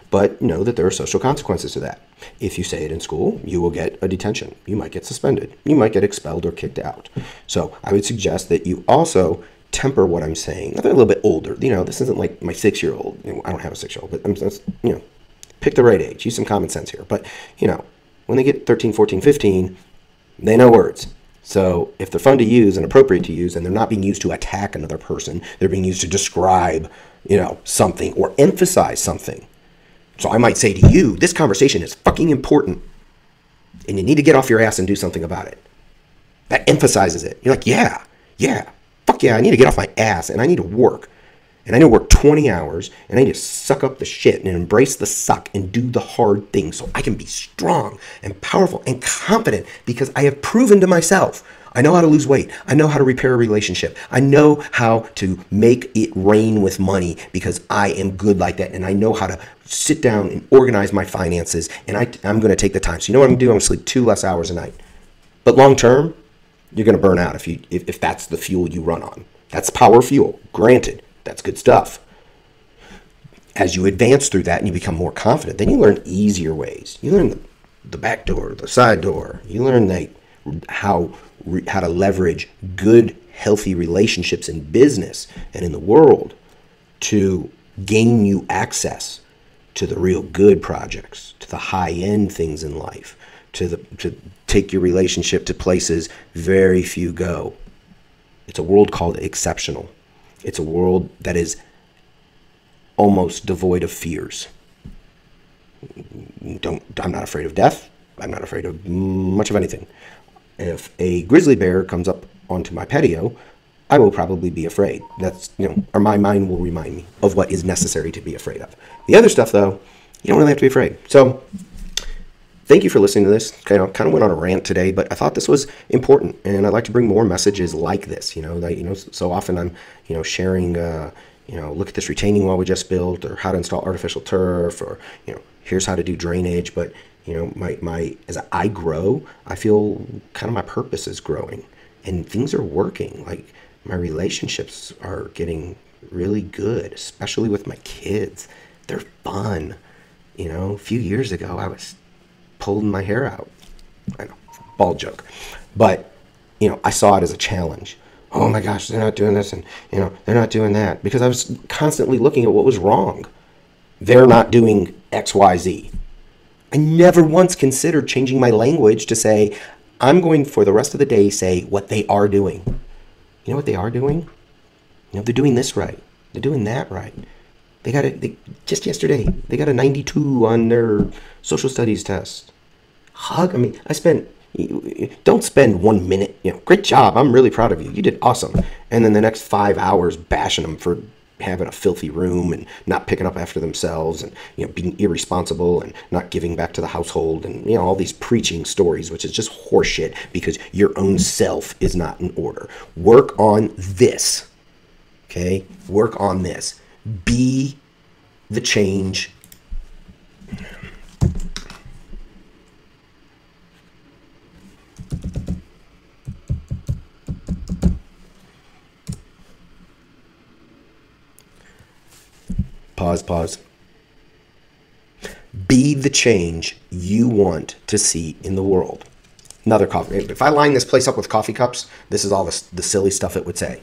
But know that there are social consequences to that. If you say it in school, you will get a detention. You might get suspended. You might get expelled or kicked out. So I would suggest that you also temper what I'm saying. Now they're a little bit older. This isn't like my 6-year-old. I don't have a 6-year-old, but I'm just, pick the right age. Use some common sense here. But, when they get 13, 14, 15, they know words. So if they're fun to use and appropriate to use, and they're not being used to attack another person, they're being used to describe, something or emphasize something. So I might say to you, this conversation is fucking important, and you need to get off your ass and do something about it. That emphasizes it. You're like, yeah, fuck yeah, I need to get off my ass, and I need to work. And I need to work 20 hours, and I need to suck up the shit and embrace the suck and do the hard things so I can be strong and powerful and confident because I have proven to myself I know how to lose weight. I know how to repair a relationship. I know how to make it rain with money because I am good like that. And I know how to sit down and organize my finances. And I'm going to take the time. So you know what I'm going to do? I'm going to sleep 2 less hours a night. But long term, you're going to burn out if that's the fuel you run on. That's power fuel. Granted, that's good stuff. As you advance through that and you become more confident, then you learn easier ways. You learn the back door, the side door. You learn how to leverage good, healthy relationships in business and in the world to gain you access to the real good projects, to the high-end things in life, to take your relationship to places very few go. It's a world called exceptional. It's a world that is almost devoid of fears. I'm not afraid of death. I'm not afraid of much of anything. If a grizzly bear comes up onto my patio, I will probably be afraid. That's, or my mind will remind me of what is necessary to be afraid of. The other stuff, though, you don't really have to be afraid. So thank you for listening to this. Kind of went on a rant today, but I thought this was important, and I'd like to bring more messages like this. So often I'm, sharing, look at this retaining wall we just built, or how to install artificial turf, or here's how to do drainage. But my as I grow, I feel kind of my purpose is growing, and things are working. Like my relationships are getting really good, especially with my kids. They're fun. A few years ago, I was pulling my hair out. I know, bald joke. But, I saw it as a challenge. Oh my gosh, they're not doing this, and, they're not doing that. Because I was constantly looking at what was wrong. They're not doing X, Y, Z. I never once considered changing my language to say, I'm going for the rest of the day say what they are doing. You know what they are doing? They're doing this right. They're doing that right. Just yesterday, they got a 92 on their social studies test. Don't spend 1 minute, great job, I'm really proud of you, you did awesome. And then the next 5 hours bashing them for having a filthy room and not picking up after themselves and, being irresponsible and not giving back to the household and, all these preaching stories, which is just horseshit because your own self is not in order. Work on this, okay? Work on this. Be the change. Pause. Be the change you want to see in the world. Another coffee. If I line this place up with coffee cups, this is all the silly stuff it would say.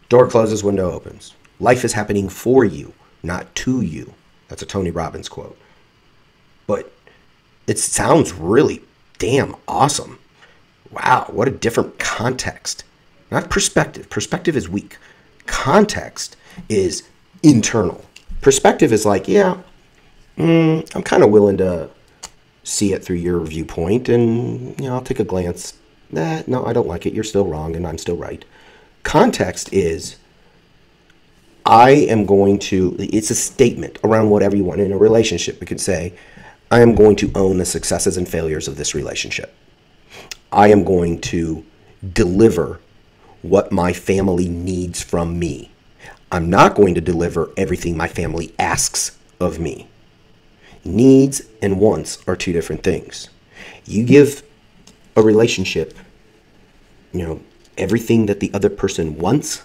Door closes, window opens. Life is happening for you, not to you. That's a Tony Robbins quote. But it sounds really damn awesome. Wow, what a different context. Not perspective. Perspective is weak. Context is internal. Perspective is like, I'm kind of willing to see it through your viewpoint, and, I'll take a glance. No, I don't like it. You're still wrong, and I'm still right. Context is, it's a statement around whatever you want. In a relationship, we could say, I am going to own the successes and failures of this relationship. I am going to deliver what my family needs from me. I'm not going to deliver everything my family asks of me. Needs and wants are two different things. You give a relationship, everything that the other person wants,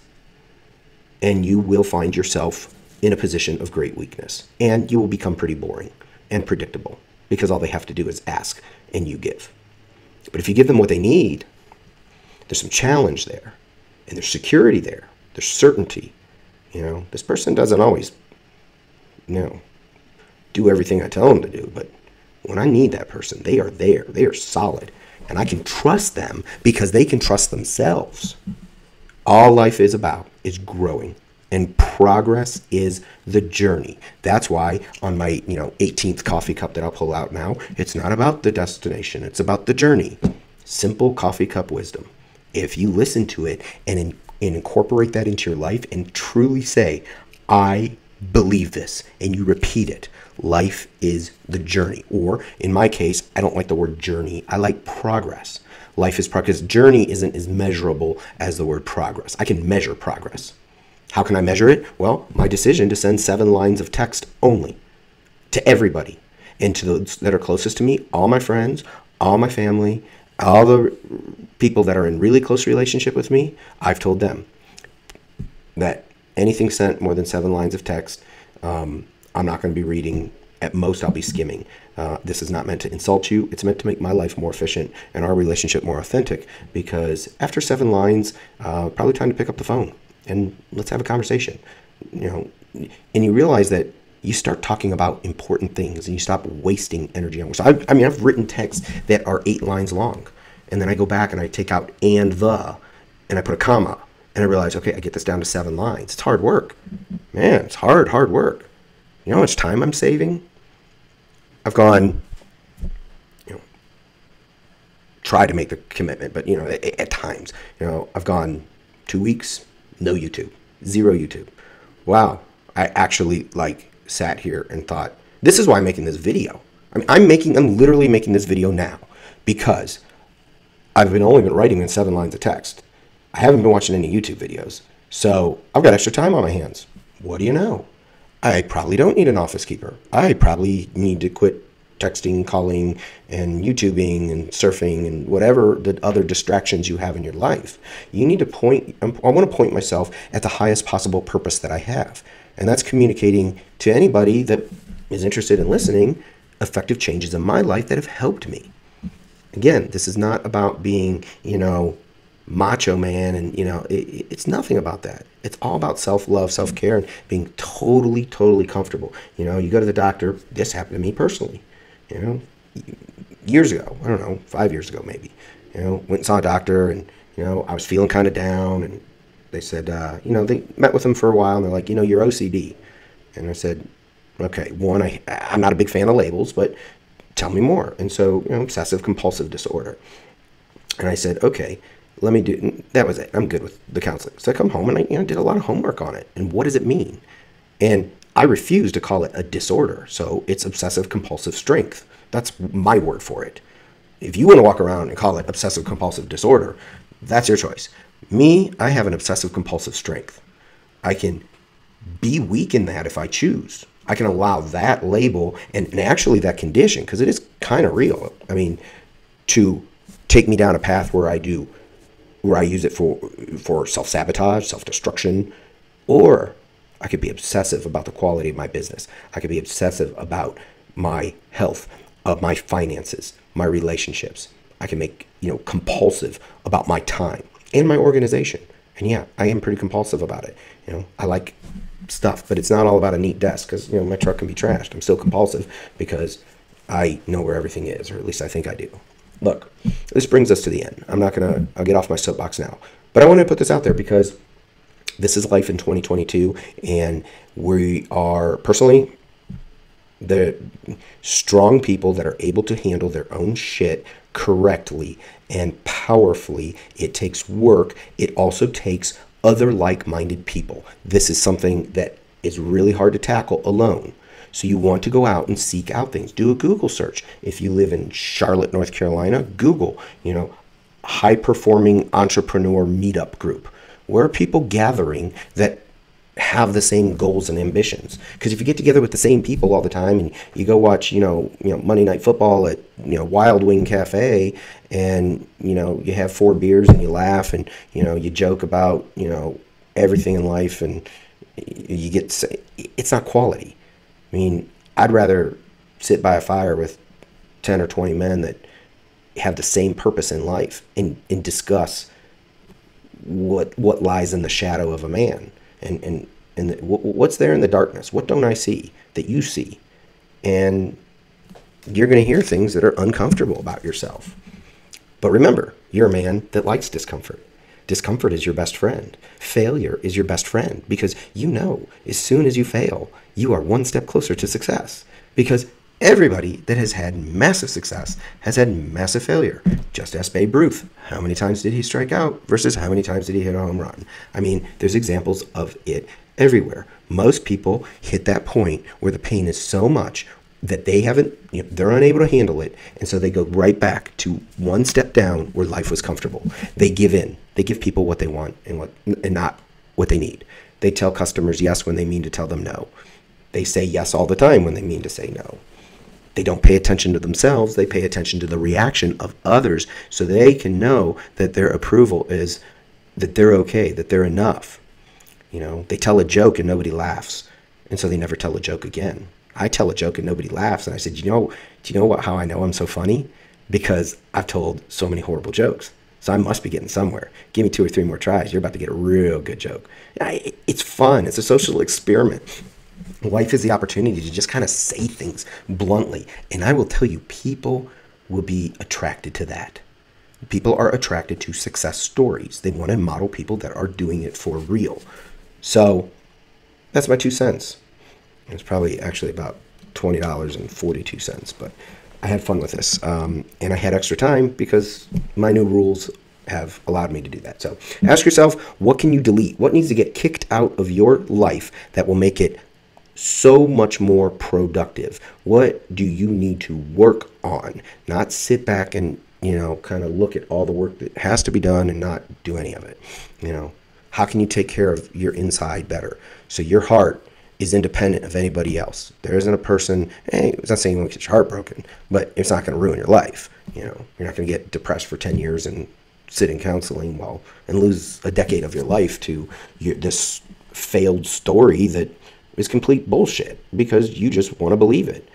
and you will find yourself in a position of great weakness. And you will become pretty boring and predictable because all they have to do is ask and you give. But if you give them what they need, there's some challenge there, and there's security there. There's certainty. This person doesn't always, do everything I tell them to do. But when I need that person, they are there. They are solid. And I can trust them because they can trust themselves. All life is about is growing. And progress is the journey. That's why on my, 18th coffee cup that I'll pull out now, it's not about the destination. It's about the journey. Simple coffee cup wisdom. If you listen to it and incorporate that into your life and truly say, I believe this, and you repeat it, life is the journey. Or in my case, I don't like the word journey. I like progress. Life is progress. Journey isn't as measurable as the word progress. I can measure progress. How can I measure it? Well, my decision to send 7 lines of text only to everybody, and to those that are closest to me, all my friends, all my family, all the people that are in really close relationship with me. I've told them that anything sent more than 7 lines of text, I'm not going to be reading. At most, I'll be skimming. This is not meant to insult you. It's meant to make my life more efficient and our relationship more authentic, because after 7 lines, probably time to pick up the phone and let's have a conversation. And you realize that you start talking about important things and you stop wasting energy on words. So I've written texts that are 8 lines long, and then I go back and I take out and I put a comma, and I realize, okay, I get this down to 7 lines. It's hard work, man. It's hard work. You know how much time I'm saving? I've gone, you know, try to make the commitment, but, at times, I've gone 2 weeks, no YouTube, zero YouTube. Wow. I actually sat here and thought, this is why I'm making this video. I mean, I'm literally making this video now because I've only been writing in 7 lines of text. I haven't been watching any YouTube videos. So I've got extra time on my hands. What do you know? I probably don't need an office keeper. I probably need to quit texting, calling, and YouTubing and surfing and whatever the other distractions you have in your life. You need to I want to point myself at the highest possible purpose that I have. And that's communicating to anybody that is interested in listening effective changes in my life that have helped me. Again, this is not about being, macho man, and it's nothing about that. It's all about self-love, self-care, and being totally, totally comfortable. You go to the doctor. This happened to me personally. Years ago, I don't know, 5 years ago maybe. Went and saw a doctor, and I was feeling kind of down, and they said, they met with him for a while, and they're like, you're OCD. And I said, okay, one, I'm not a big fan of labels, but tell me more. And so, obsessive compulsive disorder. And I said, okay, that was it. I'm good with the counseling. So I come home and I did a lot of homework on it. And what does it mean? And I refuse to call it a disorder. So it's obsessive compulsive strength. That's my word for it. If you want to walk around and call it obsessive compulsive disorder, that's your choice. Me, I have an obsessive compulsive strength. I can be weak in that if I choose. I can allow that label and actually that condition, because it is kind of real. I mean, to take me down a path where I use it for self-sabotage, self-destruction, or I could be obsessive about the quality of my business. I could be obsessive about my health, of my finances, my relationships. I can make, compulsive about my time and my organization. And yeah, I am pretty compulsive about it. I like stuff, but it's not all about a neat desk because, my truck can be trashed. I'm still compulsive because I know where everything is, or at least I think I do. Look, this brings us to the end. I'll get off my soapbox now, but I want to put this out there because this is life in 2022, and we are personally the strong people that are able to handle their own shit correctly and powerfully. It takes work. It also takes other like-minded people. This is something that is really hard to tackle alone. So you want to go out and seek out things. Do a Google search. If you live in Charlotte, North Carolina, Google, high-performing entrepreneur meetup group. Where are people gathering that have the same goals and ambitions? Because if you get together with the same people all the time and you go watch, Monday Night Football at, Wild Wing Cafe, and, you have 4 beers and you laugh and, you joke about, everything in life, and it's not quality. I mean, I'd rather sit by a fire with 10 or 20 men that have the same purpose in life and discuss what lies in the shadow of a man, and what's there in the darkness. What don't I see that you see? And you're going to hear things that are uncomfortable about yourself. But remember, you're a man that likes discomfort. Discomfort is your best friend. Failure is your best friend, because as soon as you fail, you are one step closer to success. Because everybody that has had massive success has had massive failure. Just ask Babe Ruth. How many times did he strike out versus how many times did he hit a home run? I mean, there's examples of it everywhere. Most people hit that point where the pain is so much that they're unable to handle it, and so they go right back to one step down where life was comfortable. They give in. They give people what they want and not what they need. They tell customers yes when they mean to tell them no. They say yes all the time when they mean to say no. They don't pay attention to themselves. They pay attention to the reaction of others so they can know that their approval is that they're okay, that they're enough. They tell a joke and nobody laughs, and so they never tell a joke again. I tell a joke and nobody laughs, and I said, do you know how I know I'm so funny? Because I've told so many horrible jokes. So I must be getting somewhere. Give me 2 or 3 more tries. You're about to get a real good joke. It's fun. It's a social experiment. Life is the opportunity to just kind of say things bluntly. And I will tell you, people will be attracted to that. People are attracted to success stories. They want to model people that are doing it for real. So that's my 2 cents. It's probably actually about $20.42, but I had fun with this. And I had extra time because my new rules have allowed me to do that. So ask yourself, what can you delete? What needs to get kicked out of your life that will make it so much more productive? What do you need to work on? Not sit back and, kind of look at all the work that has to be done and not do any of it. How can you take care of your inside better so your heart is independent of anybody else? There isn't a person, it's not saying you won't get your heart broken, but it's not going to ruin your life. You're not going to get depressed for 10 years and sit in counseling and lose a decade of your life to this failed story that is complete bullshit because you just want to believe it.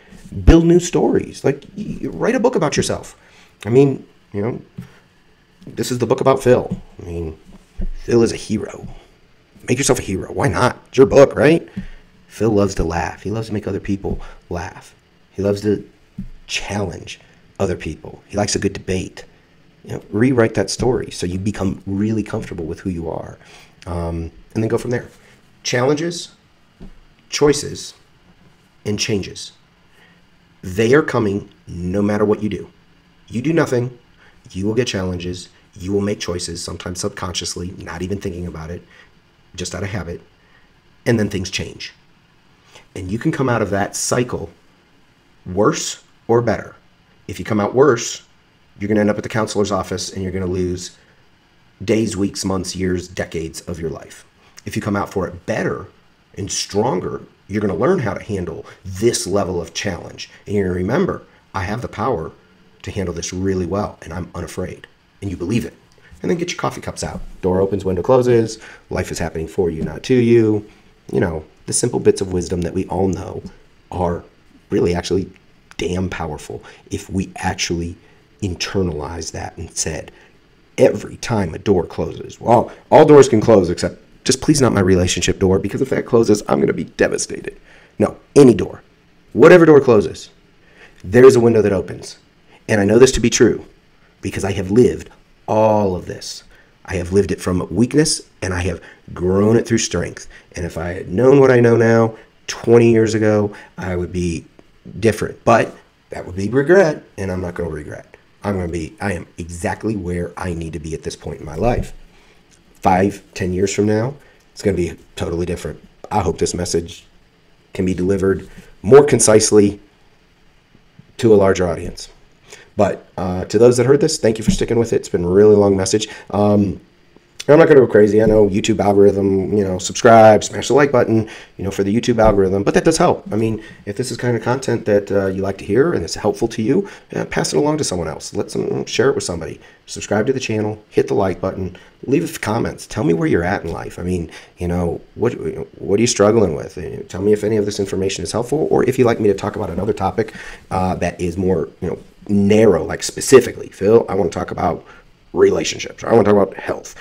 Build new stories. Like, write a book about yourself. This is the book about Phil. Phil is a hero. Make yourself a hero. Why not? It's your book, right? Phil loves to laugh. He loves to make other people laugh. He loves to challenge other people. He likes a good debate. Rewrite that story so you become really comfortable with who you are. And then go from there. Challenges, choices, and changes. They are coming no matter what you do. You do nothing, you will get challenges, you will make choices, sometimes subconsciously, not even thinking about it, just out of habit, and then things change. And you can come out of that cycle worse or better. If you come out worse, you're going to end up at the counselor's office and you're going to lose days, weeks, months, years, decades of your life. If you come out for it better and stronger, you're going to learn how to handle this level of challenge. And you're going to remember, I have the power to handle this really well, and I'm unafraid. And you believe it. And then get your coffee cups out. Door opens, window closes. Life is happening for you, not to you. The simple bits of wisdom that we all know are really actually damn powerful if we actually internalize that and said, every time a door closes, well, all doors can close except just please not my relationship door, because if that closes, I'm going to be devastated. No, any door, whatever door closes, there's a window that opens. And I know this to be true because I have lived all of this. I have lived it from weakness and I have grown it through strength. And if I had known what I know now 20 years ago, I would be different. But that would be regret, and I'm not going to regret. I am exactly where I need to be at this point in my life. 5-10 years from now, it's going to be totally different. I hope this message can be delivered more concisely to a larger audience. But to those that heard this, thank you for sticking with it. It's been a really long message. I'm not going to go crazy. I know YouTube algorithm, subscribe, smash the like button, for the YouTube algorithm. But that does help. If this is kind of content that you like to hear and it's helpful to you, pass it along to someone else. Let them share it with somebody. Subscribe to the channel, hit the like button, leave comments. Tell me where you're at in life. What are you struggling with? Tell me if any of this information is helpful, or if you'd like me to talk about another topic that is more, narrow, like specifically, Phil, I want to talk about relationships, or I want to talk about health.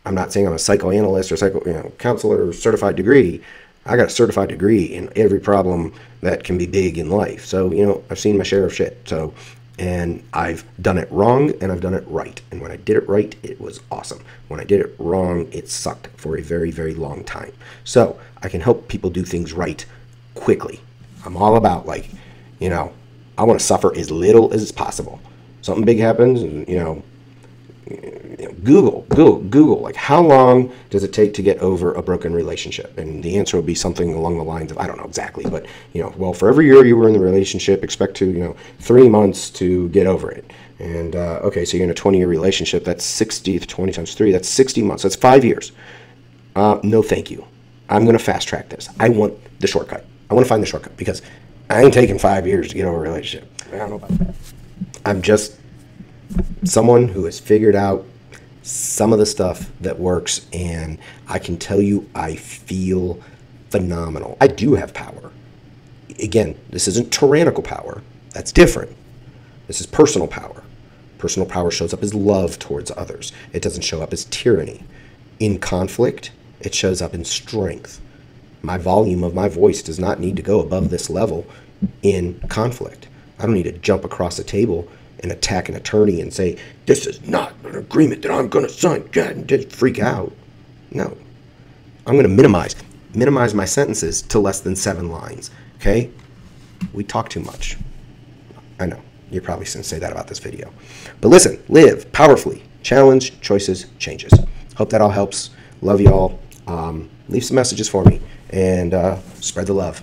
I'm not saying I'm a psychoanalyst or counselor or certified degree. I got a certified degree in every problem that can be big in life. So, I've seen my share of shit. And I've done it wrong and I've done it right. And when I did it right, it was awesome. When I did it wrong, it sucked for a very, very long time. So I can help people do things right quickly. I'm all about I want to suffer as little as possible. Something big happens and, Google, like, how long does it take to get over a broken relationship? And the answer will be something along the lines of, I don't know exactly, but, well, for every year you were in the relationship, expect to, 3 months to get over it. And, okay, so you're in a 20-year relationship, that's 60, 20 times 3, that's 60 months, that's 5 years. No, thank you. I'm going to fast track this. I want the shortcut. I want to find the shortcut because I ain't taking 5 years to get over a relationship. I don't know about that. I'm just someone who has figured out some of the stuff that works, and I can tell you I feel phenomenal. I do have power. Again, this isn't tyrannical power. That's different. This is personal power. Personal power shows up as love towards others. It doesn't show up as tyranny. In conflict, it shows up in strength. My volume of my voice does not need to go above this level in conflict. I don't need to jump across a table and attack an attorney and say, this is not an agreement that I'm going to sign, and just freak out. No. I'm going to minimize minimize my sentences to less than 7 lines. Okay? We talk too much. I know. You're probably going to say that about this video. But listen, live powerfully. Challenge, choices, changes. Hope that all helps. Love you all. Leave some messages for me and spread the love.